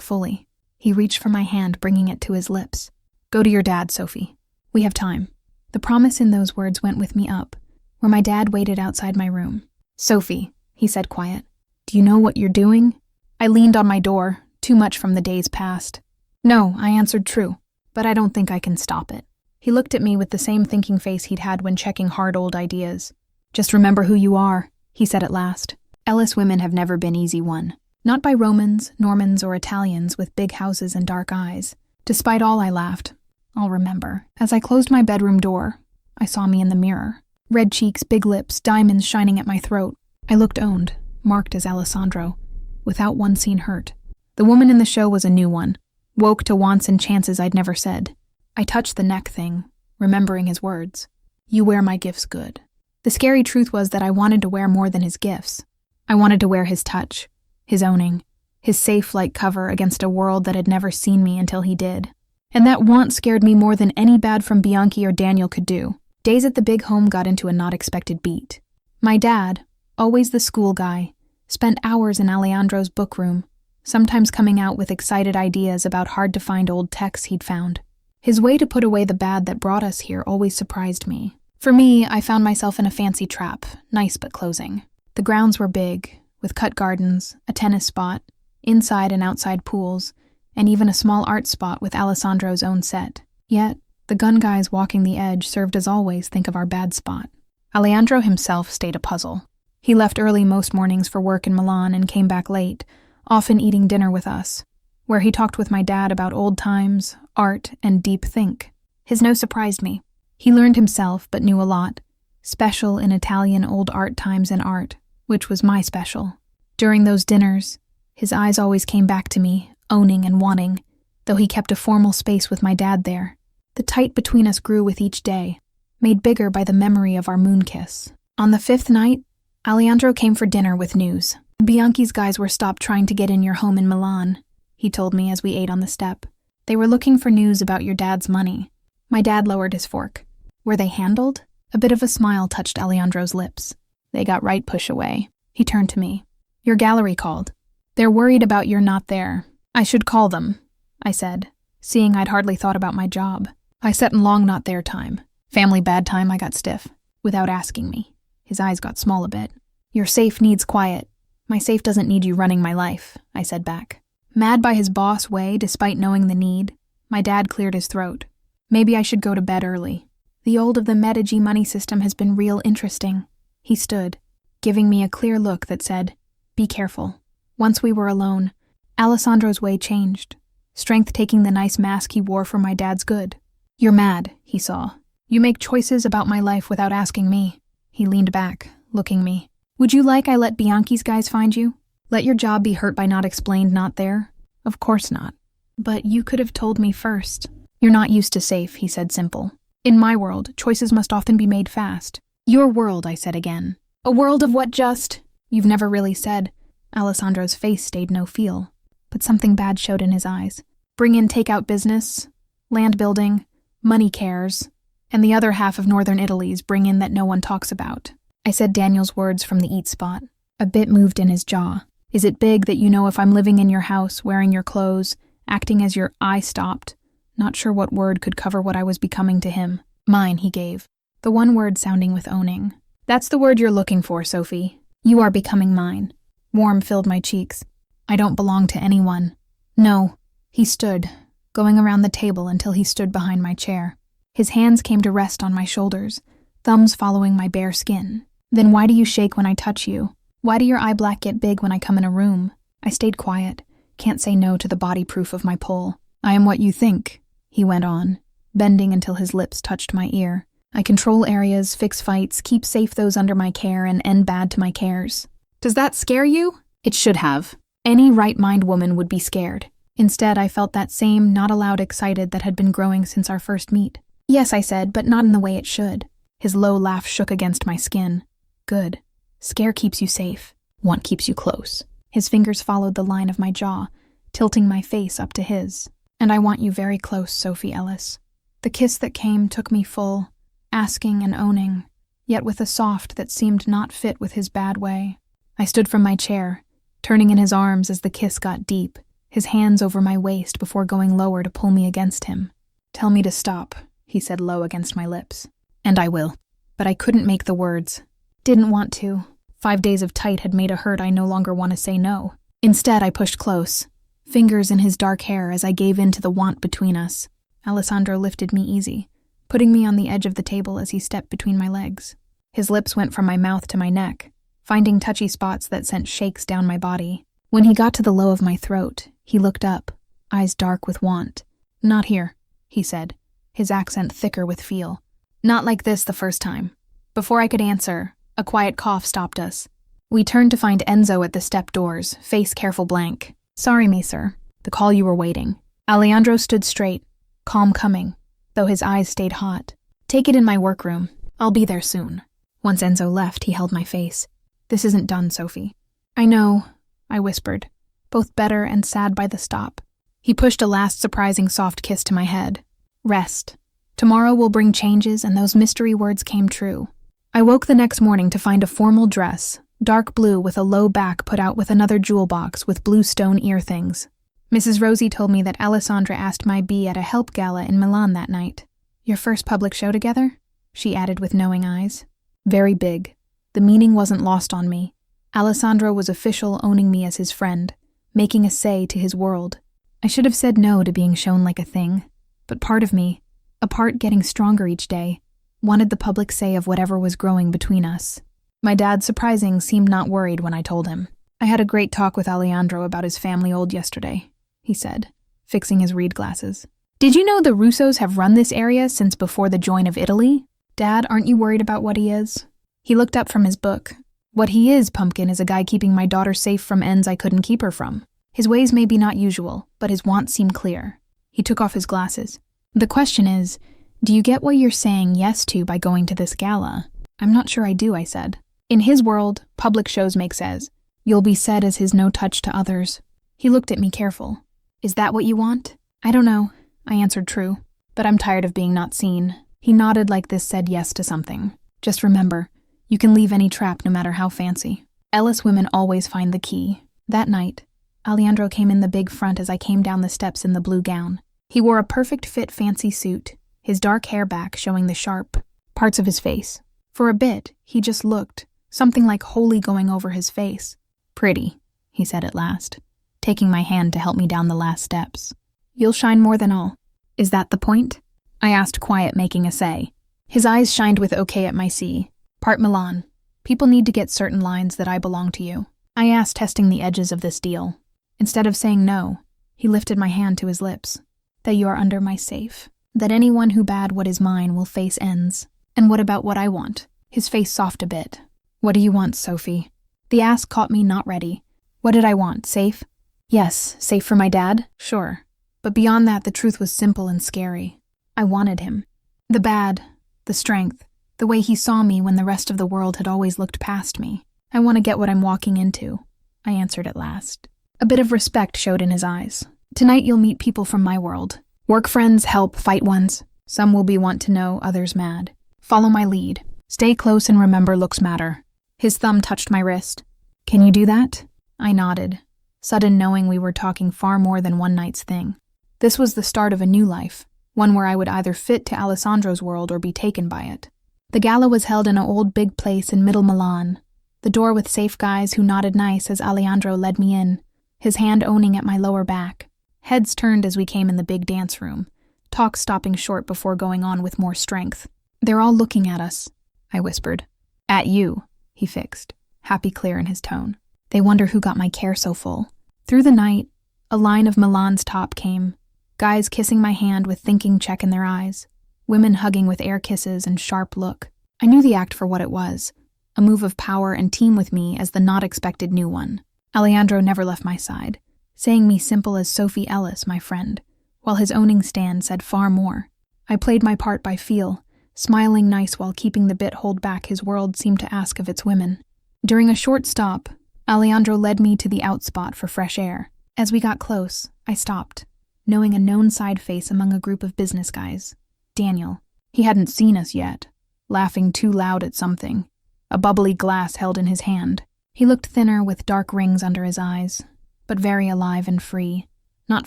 fully." He reached for my hand, bringing it to his lips. "Go to your dad, Sophie. We have time." The promise in those words went with me up, where my dad waited outside my room. "Sophie," he said quiet, "do you know what you're doing?" I leaned on my door, too much from the days past. "No," I answered, "true, but I don't think I can stop it." He looked at me with the same thinking face he'd had when checking hard old ideas. "Just remember who you are," he said at last. "Ellis women have never been easy won. Not by Romans, Normans, or Italians with big houses and dark eyes." Despite all, I laughed. "I'll remember." As I closed my bedroom door, I saw me in the mirror. Red cheeks, big lips, diamonds shining at my throat. I looked owned, marked as Alessandro, without one scene hurt. The woman in the show was a new one, woke to wants and chances I'd never said. I touched the neck thing, remembering his words. "You wear my gifts good." The scary truth was that I wanted to wear more than his gifts. I wanted to wear his touch, his owning, his safe-like cover against a world that had never seen me until he did. And that want scared me more than any bad from Bianchi or Daniel could do. Days at the big home got into a not-expected beat. My dad, always the school guy, spent hours in Alejandro's book room, sometimes coming out with excited ideas about hard-to-find old texts he'd found. His way to put away the bad that brought us here always surprised me. For me, I found myself in a fancy trap, nice but closing. The grounds were big, with cut gardens, a tennis spot, inside and outside pools, and even a small art spot with Alessandro's own set. Yet, the gun guys walking the edge served as always think of our bad spot. Alejandro himself stayed a puzzle. He left early most mornings for work in Milan and came back late, often eating dinner with us, where he talked with my dad about old times, art, and deep think. His no surprised me. He learned himself, but knew a lot. Special in Italian old art times and art, which was my special. During those dinners, his eyes always came back to me, owning and wanting, though he kept a formal space with my dad there. The tight between us grew with each day, made bigger by the memory of our moon kiss. On the 5th night, Alejandro came for dinner with news. "Bianchi's guys were stopped trying to get in your home in Milan," he told me as we ate on the step. "They were looking for news about your dad's money." My dad lowered his fork. "Were they handled?" A bit of a smile touched Alejandro's lips. "They got right push away." He turned to me. "Your gallery called. They're worried about you're not there." "I should call them," I said, seeing I'd hardly thought about my job. "I set in long not their time. Family bad time," I got stiff, without asking me. His eyes got small a bit. "Your safe needs quiet." "My safe doesn't need you running my life," I said back. Mad by his boss way, despite knowing the need, my dad cleared his throat. "Maybe I should go to bed early. The old of the Medici money system has been real interesting." He stood, giving me a clear look that said, "Be careful." Once we were alone, Alessandro's way changed, strength taking the nice mask he wore for my dad's good. "You're mad," he saw. "You make choices about my life without asking me." He leaned back, looking me. "Would you like I let Bianchi's guys find you? Let your job be hurt by not explained not there?" "Of course not. But you could have told me first." "You're not used to safe," he said simple. "In my world, choices must often be made fast." "Your world," I said again. "A world of what just?" "You've never really said." Alessandro's face stayed no feel, but something bad showed in his eyes. "Bring in takeout business, land building, money cares, and the other half of northern Italy's bring in that no one talks about." I said Daniel's words from the eat spot. A bit moved in his jaw. "Is it big that you know if I'm living in your house, wearing your clothes, acting as your eye stopped?" Not sure what word could cover what I was becoming to him. "Mine," he gave, the one word sounding with owning. "That's the word you're looking for, Sophie. You are becoming mine." Warm filled my cheeks. "I don't belong to anyone." "No." He stood, going around the table until he stood behind my chair. His hands came to rest on my shoulders, thumbs following my bare skin. "Then why do you shake when I touch you? Why do your eye black get big when I come in a room?" I stayed quiet, can't say no to the body proof of my pull. "I am what you think," he went on, bending until his lips touched my ear. "I control areas, fix fights, keep safe those under my care, and end bad to my cares." "Does that scare you?" It should have. Any right-mind woman would be scared. Instead, I felt that same not-allowed excited that had been growing since our first meet. "Yes," I said, "but not in the way it should." His low laugh shook against my skin. "Good. Scare keeps you safe. Want keeps you close." His fingers followed the line of my jaw, tilting my face up to his. "And I want you very close, Sophie Ellis." The kiss that came took me full, asking and owning, yet with a soft that seemed not fit with his bad way. I stood from my chair, turning in his arms as the kiss got deep, his hands over my waist before going lower to pull me against him. "Tell me to stop," he said low against my lips. "And I will." But I couldn't make the words. Didn't want to. 5 days of tight had made a hurt I no longer want to say no. Instead, I pushed close, fingers in his dark hair as I gave in to the want between us. Alessandro lifted me easy, putting me on the edge of the table as he stepped between my legs. His lips went from my mouth to my neck, finding touchy spots that sent shakes down my body. When he got to the low of my throat, he looked up, eyes dark with want. "Not here," he said, his accent thicker with feel. "Not like this the first time." Before I could answer, a quiet cough stopped us. We turned to find Enzo at the step doors, face careful blank. "Sorry, me, sir. The call you were waiting." Alejandro stood straight, calm coming, though his eyes stayed hot. "Take it in my workroom. I'll be there soon." Once Enzo left, he held my face. "This isn't done, Sophie." "I know," I whispered, both better and sad by the stop. He pushed a last surprising soft kiss to my head. "Rest. Tomorrow will bring changes, and those mystery words came true." I woke the next morning to find a formal dress, dark blue with a low back put out with another jewel box with blue stone ear things. Mrs. Rosie told me that Alessandra asked my bee at a help gala in Milan that night. "Your first public show together?" she added with knowing eyes. Very big. The meaning wasn't lost on me. Alessandro was official, owning me as his friend, making a say to his world. I should have said no to being shown like a thing, but part of me, a part getting stronger each day, wanted the public say of whatever was growing between us. My dad, surprising, seemed not worried when I told him. "I had a great talk with Alejandro about his family old yesterday," he said, fixing his read glasses. "Did you know the Russos have run this area since before the join of Italy? Dad, aren't you worried about what he is?" He looked up from his book. "What he is, Pumpkin, is a guy keeping my daughter safe from ends I couldn't keep her from. His ways may be not usual, but his wants seem clear." He took off his glasses. "The question is, do you get what you're saying yes to by going to this gala?" "I'm not sure I do," I said. "In his world, public shows make sense. You'll be said as his no touch to others." He looked at me careful. "Is that what you want?" "I don't know," I answered true. "But I'm tired of being not seen." He nodded like this said yes to something. "Just remember, you can leave any trap no matter how fancy. Ellis women always find the key." That night, Alejandro came in the big front as I came down the steps in the blue gown. He wore a perfect fit fancy suit, his dark hair back showing the sharp parts of his face. For a bit, he just looked, something like holy going over his face. "Pretty," he said at last, taking my hand to help me down the last steps. "You'll shine more than all." "Is that the point?" I asked, quiet, making a say. His eyes shined with okay at my C. "Part Milan. People need to get certain lines that I belong to you." I asked, testing the edges of this deal. Instead of saying no, he lifted my hand to his lips. "That you are under my safe. That anyone who bad what is mine will face ends. And what about what I want?" His face softened a bit. "What do you want, Sophie?" The ask caught me not ready. What did I want? Safe? Yes, safe for my dad? Sure. But beyond that, the truth was simple and scary. I wanted him. The bad, the strength, the way he saw me when the rest of the world had always looked past me. "I want to get what I'm walking into," I answered at last. A bit of respect showed in his eyes. "Tonight you'll meet people from my world. Work friends, help, fight ones. Some will be want to know, others mad. Follow my lead. Stay close and remember looks matter." His thumb touched my wrist. "Can you do that?" I nodded, sudden knowing we were talking far more than one night's thing. This was the start of a new life, one where I would either fit to Alessandro's world or be taken by it. The gala was held in an old big place in middle Milan, the door with safe guys who nodded nice as Alejandro led me in, his hand owning at my lower back. Heads turned as we came in the big dance room, talk stopping short before going on with more strength. "They're all looking at us," I whispered. "At you," he fixed, happy clear in his tone. "They wonder who got my care so full." Through the night, a line of Milan's top came, guys kissing my hand with thinking check in their eyes, women hugging with air kisses and sharp look. I knew the act for what it was, a move of power and team with me as the not expected new one. Alejandro never left my side, saying me simple as Sophie Ellis, my friend, while his owning stand said far more. I played my part by feel, smiling nice while keeping the bit hold back his world seemed to ask of its women. During a short stop, Alejandro led me to the outspot for fresh air. As we got close, I stopped, knowing a known side face among a group of business guys. Daniel. He hadn't seen us yet, laughing too loud at something, a bubbly glass held in his hand. He looked thinner with dark rings under his eyes, but very alive and free, not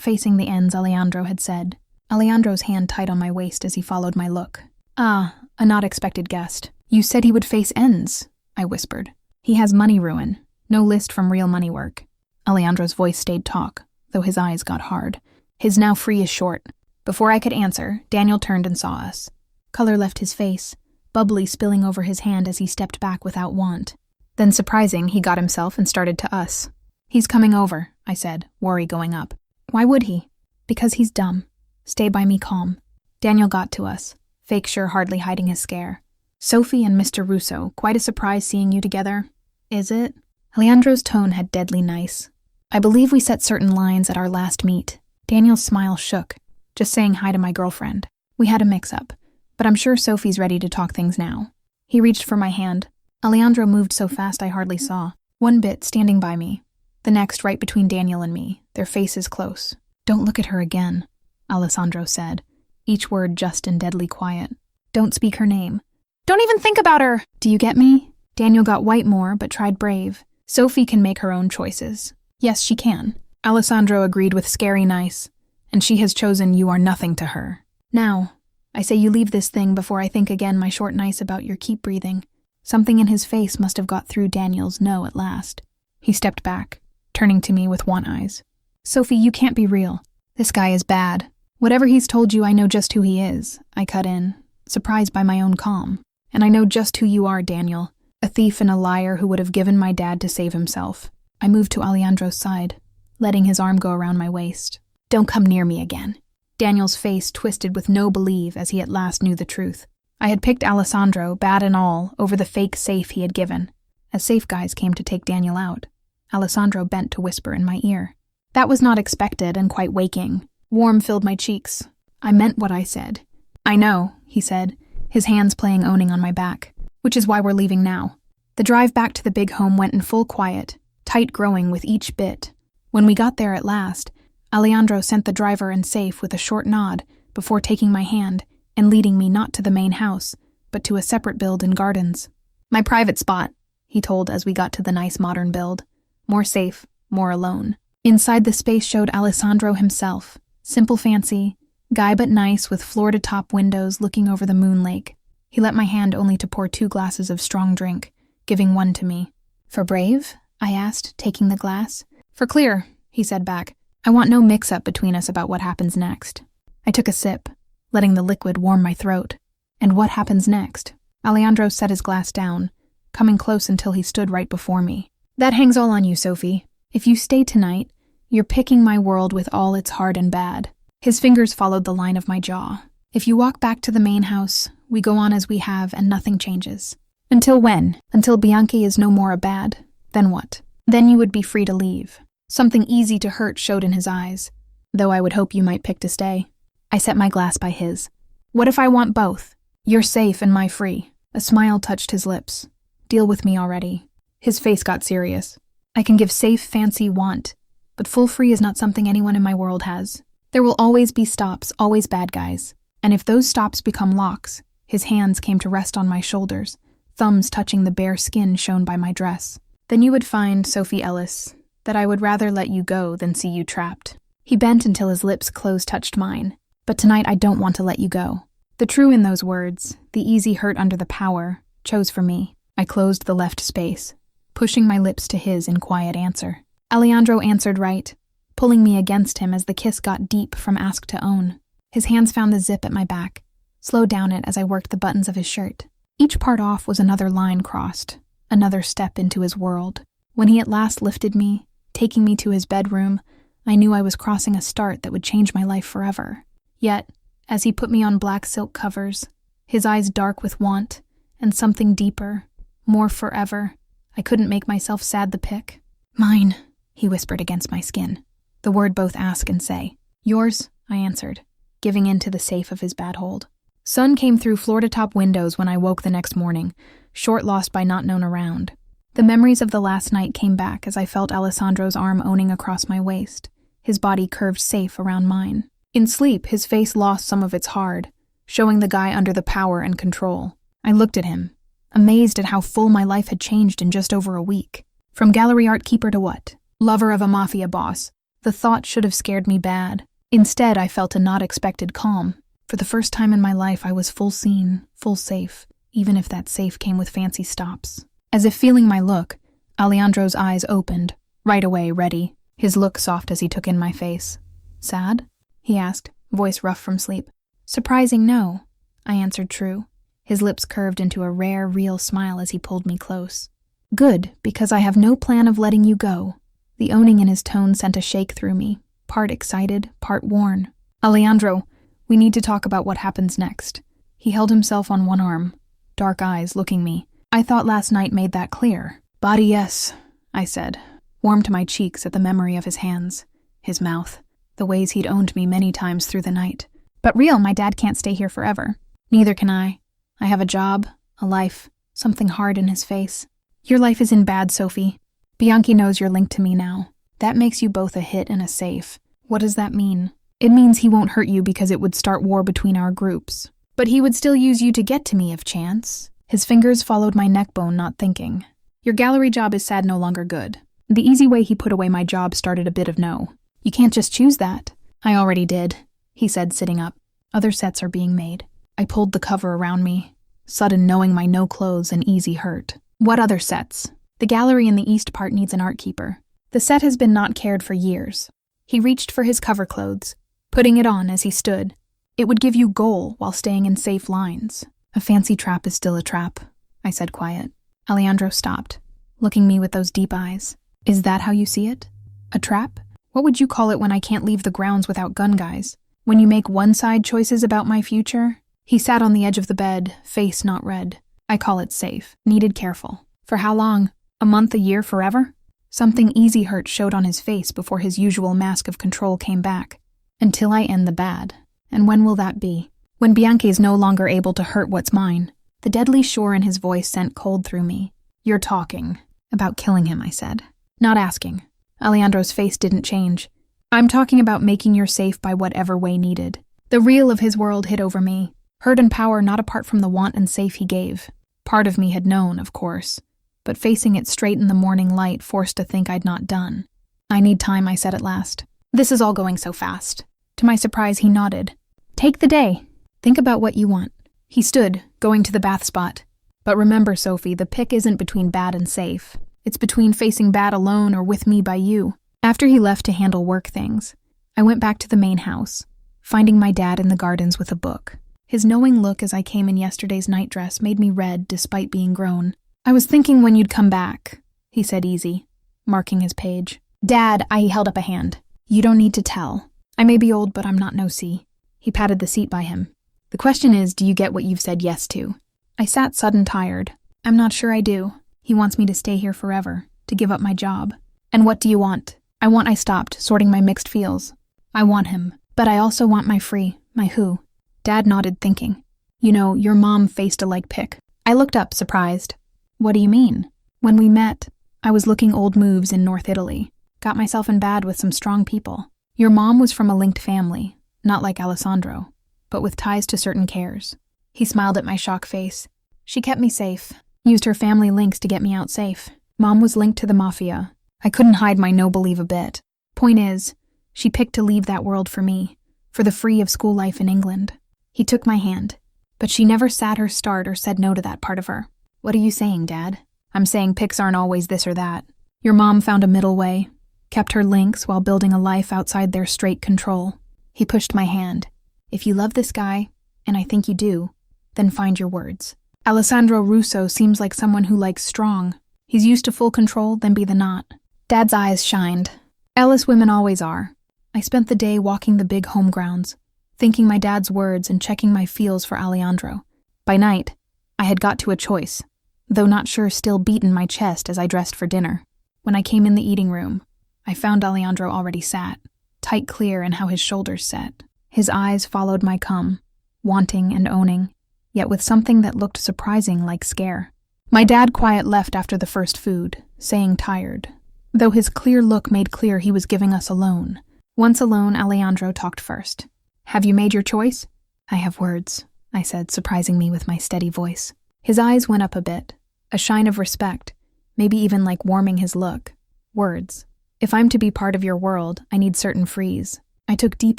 facing the ends Alejandro had said. Alejandro's hand tight on my waist as he followed my look. "Ah, a not expected guest. You said he would face ends," I whispered. "He has money ruin, no list from real money work." Alejandro's voice stayed taut, though his eyes got hard. His "now free" is short. Before I could answer, Daniel turned and saw us. Color left his face, bubbly spilling over his hand as he stepped back without want. Then, surprising, he got himself and started to us. "He's coming over," I said, worry going up. "Why would he?" "Because he's dumb. Stay by me calm." Daniel got to us, fake sure hardly hiding his scare. "Sophie and Mr. Russo, quite a surprise seeing you together." "Is it?" Alejandro's tone had deadly nice. "I believe we set certain lines at our last meet." Daniel's smile shook, just saying hi to my girlfriend. "We had a mix-up, but I'm sure Sophie's ready to talk things now." He reached for my hand. Alejandro moved so fast I hardly saw. One bit standing by me, the next right between Daniel and me, their faces close. "Don't look at her again," Alessandro said, each word just and deadly quiet. "Don't speak her name. Don't even think about her! Do you get me?" Daniel got white more, but tried brave. "Sophie can make her own choices." "Yes, she can." Alessandro agreed with scary nice. "And she has chosen you are nothing to her." "Now, I say you leave this thing before I think again my short nice about your keep breathing." Something in his face must have got through Daniel's no at last. He stepped back, turning to me with want eyes. "Sophie, you can't be real. This guy is bad. Whatever he's told you, I know just who he is," I cut in, surprised by my own calm. "And I know just who you are, Daniel. A thief and a liar who would have given my dad to save himself." I moved to Alejandro's side, letting his arm go around my waist. "Don't come near me again." Daniel's face twisted with no belief as he at last knew the truth. I had picked Alessandro, bad and all, over the fake safe he had given. As safe guys came to take Daniel out, Alessandro bent to whisper in my ear. That was not expected and quite waking. Warm filled my cheeks. I meant what I said. "I know," he said, his hands playing owning on my back, "which is why we're leaving now." The drive back to the big home went in full quiet, tight growing with each bit. When we got there at last, Alejandro sent the driver and safe with a short nod before taking my hand and leading me not to the main house, but to a separate build in gardens. "My private spot," he told as we got to the nice modern build. More safe, more alone. Inside the space showed Alessandro himself, simple fancy, guy but nice with floor-to-top windows looking over the moon lake. He let my hand only to pour 2 glasses of strong drink, giving one to me. "For brave?" I asked, taking the glass. "For clear," he said back. "I want no mix-up between us about what happens next." I took a sip, letting the liquid warm my throat. "And what happens next?" Alejandro set his glass down, coming close until he stood right before me. "That hangs all on you, Sophie. If you stay tonight, you're picking my world with all its hard and bad." His fingers followed the line of my jaw. "If you walk back to the main house, we go on as we have and nothing changes." "Until when? Until Bianchi is no more a bad? Then what?" "Then you would be free to leave." Something easy to hurt showed in his eyes, though I would hope you might pick to stay. I set my glass by his. "What if I want both? You're safe and my free." A smile touched his lips. "Deal with me already." His face got serious. "I can give safe, fancy, want, but full free is not something anyone in my world has. There will always be stops, always bad guys. And if those stops become locks," his hands came to rest on my shoulders, thumbs touching the bare skin shown by my dress, "then you would find, Sophie Ellis, that I would rather let you go than see you trapped." He bent until his lips close touched mine. "But tonight I don't want to let you go." The true in those words, the easy hurt under the power, chose for me. I closed the left space, pushing my lips to his in quiet answer. Alejandro answered right, pulling me against him as the kiss got deep from ask to own. His hands found the zip at my back, slowed down it as I worked the buttons of his shirt. Each part off was another line crossed, another step into his world. When he at last lifted me, taking me to his bedroom, I knew I was crossing a start that would change my life forever. Yet, as he put me on black silk covers, his eyes dark with want, and something deeper, more forever, I couldn't make myself sad the pick. "Mine," he whispered against my skin, the word both ask and say. "Yours," I answered, giving in to the safe of his bad hold. Sun came through floor-to-top windows when I woke the next morning, short lost by not known around. The memories of the last night came back as I felt Alessandro's arm owning across my waist, his body curved safe around mine. In sleep, his face lost some of its hard, showing the guy under the power and control. I looked at him, amazed at how full my life had changed in just over a week. From gallery art keeper to what? Lover of a mafia boss. The thought should have scared me bad. Instead, I felt a not expected calm. For the first time in my life, I was full seen, full safe, even if that safe came with fancy stops. As if feeling my look, Alejandro's eyes opened, right away ready, his look soft as he took in my face. Sad? He asked, voice rough from sleep. Surprising no, I answered true. His lips curved into a rare, real smile as he pulled me close. Good, because I have no plan of letting you go. The owning in his tone sent a shake through me, part excited, part worn. Alejandro, we need to talk about what happens next. He held himself on one arm, dark eyes looking me. I thought last night made that clear. Body yes, I said, warm to my cheeks at the memory of his hands, his mouth, the ways he'd owned me many times through the night. But real, my dad can't stay here forever. Neither can I. I have a job, a life, something hard in his face. Your life is in bad, Sophie. Bianchi knows you're linked to me now. That makes you both a hit and a safe. What does that mean? It means he won't hurt you because it would start war between our groups. But he would still use you to get to me if chance. His fingers followed my neck bone, not thinking. Your gallery job is sad no longer good. The easy way he put away my job started a bit of no. You can't just choose that. I already did, he said, sitting up. Other sets are being made. I pulled the cover around me, sudden knowing my no clothes and easy hurt. What other sets? The gallery in the east part needs an art keeper. The set has been not cared for years. He reached for his cover clothes, putting it on as he stood. It would give you goal while staying in safe lines. A fancy trap is still a trap, I said quiet. Alejandro stopped, looking me with those deep eyes. Is that how you see it? A trap? What would you call it when I can't leave the grounds without gun guys? When you make one-side choices about my future? He sat on the edge of the bed, face not red. I call it safe, needed careful. For how long? A month, a year, forever? Something easy hurt showed on his face before his usual mask of control came back. Until I end the bad. And when will that be? When Bianchi is no longer able to hurt what's mine. The deadly shore in his voice sent cold through me. You're talking. About killing him, I said. Not asking. Alejandro's face didn't change. I'm talking about making your safe by whatever way needed. The real of his world hit over me. Hurt and power not apart from the want and safe he gave. Part of me had known, of course. But facing it straight in the morning light forced to think I'd not done. I need time, I said at last. This is all going so fast. To my surprise, he nodded. Take the day. Think about what you want. He stood, going to the bath spot. But remember, Sophie, the pick isn't between bad and safe. It's between facing bad alone or with me by you. After he left to handle work things, I went back to the main house, finding my dad in the gardens with a book. His knowing look as I came in yesterday's nightdress made me red despite being grown. I was thinking when you'd come back, he said easy, marking his page. Dad, I held up a hand. You don't need to tell. I may be old, but I'm not no-see. He patted the seat by him. The question is, do you get what you've said yes to? I sat sudden tired. I'm not sure I do. He wants me to stay here forever, to give up my job. And what do you want? I stopped, sorting my mixed feels. I want him, but I also want my who. Dad nodded, thinking. You know, your mom faced a like pick. I looked up, surprised. What do you mean? When we met, I was looking old moves in North Italy. Got myself in bad with some strong people. Your mom was from a linked family, not like Alessandro, but with ties to certain cares. He smiled at my shock face. She kept me safe, used her family links to get me out safe. Mom was linked to the mafia. I couldn't hide my no-believe a bit. Point is, she picked to leave that world for me, for the free of school life in England. He took my hand, but she never sat her start or said no to that part of her. What are you saying, Dad? I'm saying picks aren't always this or that. Your mom found a middle way, kept her links while building a life outside their straight control. He pushed my hand. If you love this guy, and I think you do, then find your words. Alessandro Russo seems like someone who likes strong. He's used to full control, then be the knot. Dad's eyes shined. Ellis women always are. I spent the day walking the big home grounds, thinking my dad's words and checking my feels for Alejandro. By night, I had got to a choice, though not sure still beat in my chest as I dressed for dinner. When I came in the eating room, I found Alejandro already sat, tight clear in how his shoulders set. His eyes followed my come, wanting and owning, yet with something that looked surprising like scare. My dad quiet left after the first food, saying tired, though his clear look made clear he was giving us alone. Once alone, Alejandro talked first. Have you made your choice? I have words, I said, surprising me with my steady voice. His eyes went up a bit, a shine of respect, maybe even like warming his look. Words. If I'm to be part of your world, I need certain frees. I took deep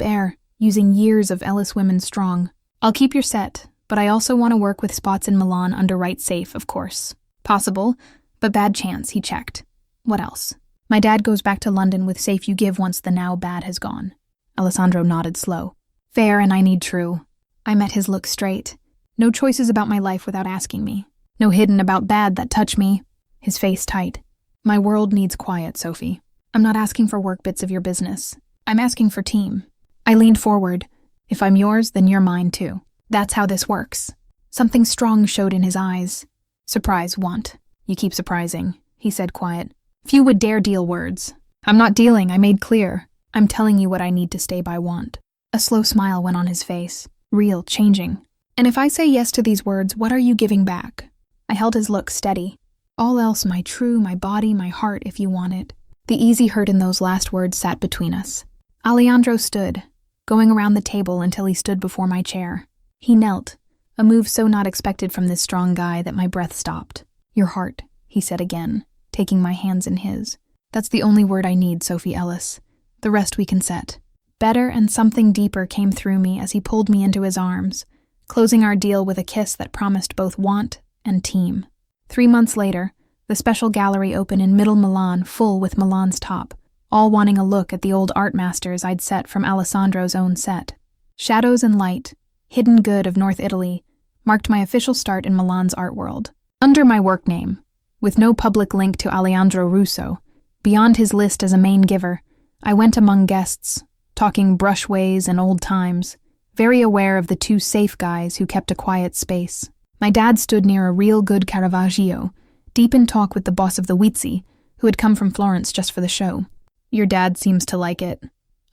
air, using years of Ellis Women Strong. I'll keep your set, but I also want to work with spots in Milan under right safe, of course. Possible, but bad chance, he checked. What else? My dad goes back to London with safe you give once the now bad has gone. Alessandro nodded slow. Fair, and I need true. I met his look straight. No choices about my life without asking me. No hidden about bad that touch me. His face tight. My world needs quiet, Sophie. I'm not asking for work bits of your business. I'm asking for team. I leaned forward. If I'm yours, then you're mine too. That's how this works. Something strong showed in his eyes. Surprise, want. You keep surprising, he said quiet. Few would dare deal words. I'm not dealing, I made clear. I'm telling you what I need to stay by want. A slow smile went on his face. Real, changing. And if I say yes to these words, what are you giving back? I held his look steady. All else, my true, my body, my heart, if you want it. The easy hurt in those last words sat between us. Alejandro stood, going around the table until he stood before my chair. He knelt, a move so not expected from this strong guy that my breath stopped. Your heart, he said again, taking my hands in his. That's the only word I need, Sophie Ellis. The rest we can set. Better and something deeper came through me as he pulled me into his arms, closing our deal with a kiss that promised both want and team. 3 months later, the special gallery opened in Middle Milan, full with Milan's top, all wanting a look at the old art masters I'd set from Alessandro's own set. Shadows and Light, Hidden Good of North Italy, marked my official start in Milan's art world. Under my work name, with no public link to Alejandro Russo, beyond his list as a main giver, I went among guests, talking brushways and old times, very aware of the 2 safe guys who kept a quiet space. My dad stood near a real good Caravaggio, deep in talk with the boss of the Uffizi, who had come from Florence just for the show. Your dad seems to like it.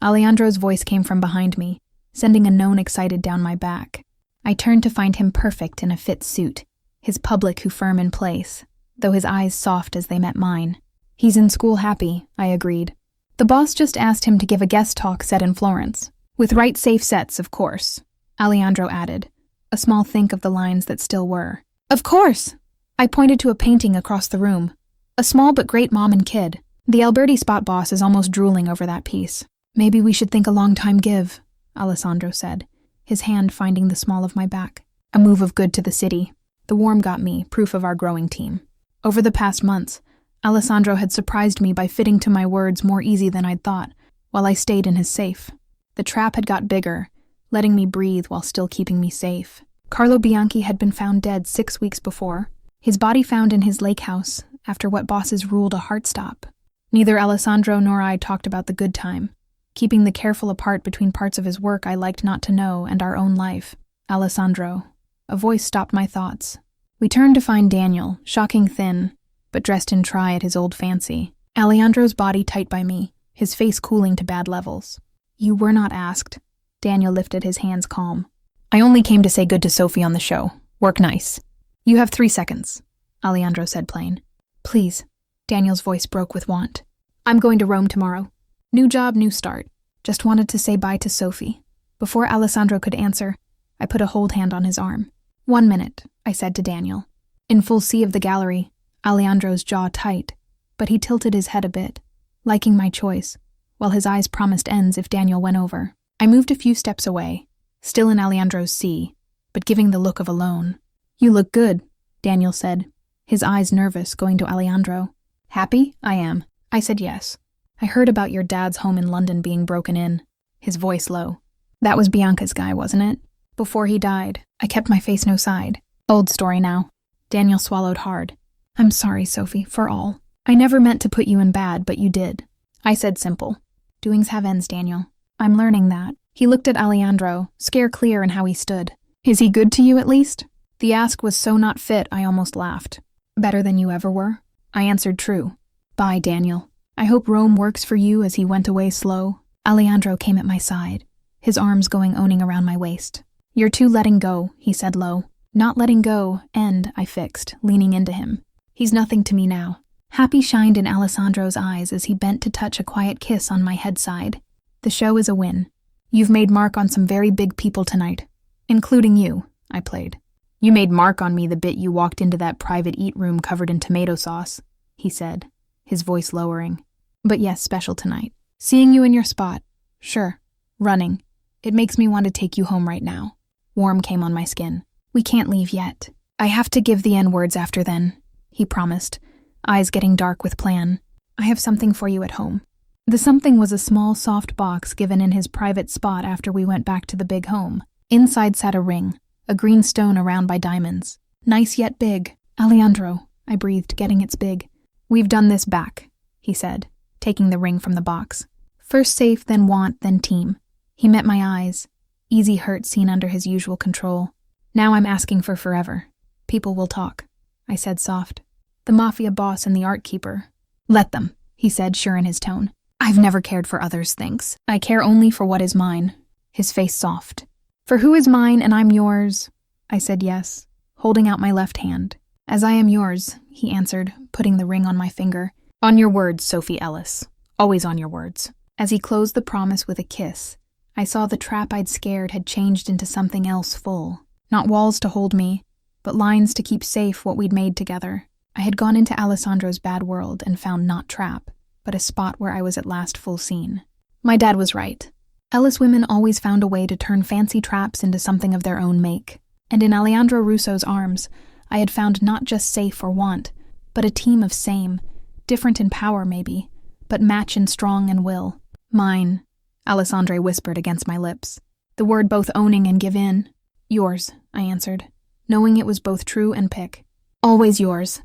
Alejandro's voice came from behind me, sending a known excited down my back. I turned to find him perfect in a fit suit, his public who firm in place, though his eyes soft as they met mine. He's in school happy, I agreed. The boss just asked him to give a guest talk set in Florence. With right safe sets, of course, Alejandro added, a small think of the lines that still were. Of course! I pointed to a painting across the room. A small but great mom and kid. The Alberti spot boss is almost drooling over that piece. Maybe we should think a long time give, Alessandro said, his hand finding the small of my back. A move of good to the city. The warm got me, proof of our growing team. Over the past months, Alessandro had surprised me by fitting to my words more easy than I'd thought, while I stayed in his safe. The trap had got bigger, letting me breathe while still keeping me safe. Carlo Bianchi had been found dead 6 weeks before, his body found in his lake house after what bosses ruled a heart stop. Neither Alessandro nor I talked about the good time, keeping the careful apart between parts of his work I liked not to know and our own life. Alessandro. A voice stopped my thoughts. We turned to find Daniel, shocking thin, but dressed in try at his old fancy. Alejandro's body tight by me, his face cooling to bad levels. You were not asked. Daniel lifted his hands calm. I only came to say good to Sophie on the show. Work nice. You have 3 seconds, Alejandro said plain. Please. Daniel's voice broke with want. I'm going to Rome tomorrow. New job, new start. Just wanted to say bye to Sophie. Before Alessandro could answer, I put a hold hand on his arm. 1 minute, I said to Daniel. In full sea of the gallery, Alejandro's jaw tight, but he tilted his head a bit, liking my choice, while his eyes promised ends if Daniel went over. I moved a few steps away, still in Alejandro's sea, but giving the look of alone. You look good, Daniel said, his eyes nervous, going to Alejandro. Happy? I am. I said yes. I heard about your dad's home in London being broken in, his voice low. That was Bianca's guy, wasn't it? Before he died, I kept my face no side. Old story now. Daniel swallowed hard. I'm sorry, Sophie, for all. I never meant to put you in bad, but you did. I said simple. Doings have ends, Daniel. I'm learning that. He looked at Alejandro, scare clear in how he stood. Is he good to you at least? The ask was so not fit, I almost laughed. Better than you ever were? I answered true. Bye, Daniel. I hope Rome works for you as he went away slow. Alejandro came at my side, his arms going owning around my waist. You're too letting go, he said low. Not letting go, and I fixed, leaning into him. He's nothing to me now. Happy shined in Alessandro's eyes as he bent to touch a quiet kiss on my head side. The show is a win. You've made mark on some very big people tonight. Including you, I played. You made mark on me the bit you walked into that private eat room covered in tomato sauce, he said, his voice lowering. But yes, special tonight. Seeing you in your spot. Sure. Running. It makes me want to take you home right now. Warm came on my skin. We can't leave yet. I have to give the N-words after then, he promised, eyes getting dark with plan. I have something for you at home. The something was a small, soft box given in his private spot after we went back to the big home. Inside sat a ring, a green stone around by diamonds. Nice yet big. Alejandro, I breathed, getting its big. We've done this back, he said, taking the ring from the box. First safe, then want, then team. He met my eyes, easy hurt seen under his usual control. Now I'm asking for forever. People will talk, I said soft. The Mafia Boss and the art keeper. Let them, he said, sure in his tone. I've never cared for others' things. I care only for what is mine. His face soft. For who is mine and I'm yours? I said yes, holding out my left hand. As I am yours, he answered, putting the ring on my finger. On your words, Sophie Ellis. Always on your words. As he closed the promise with a kiss, I saw the trap I'd scared had changed into something else full. Not walls to hold me, but lines to keep safe what we'd made together. I had gone into Alessandro's bad world and found not trap, but a spot where I was at last full seen. My dad was right. Ellis women always found a way to turn fancy traps into something of their own make. And in Alejandro Russo's arms, I had found not just safe or want, but a team of same, different in power maybe, but match in strong and will. Mine, Alessandro whispered against my lips. The word both owning and give in. Yours, I answered, knowing it was both true and pick. Always yours.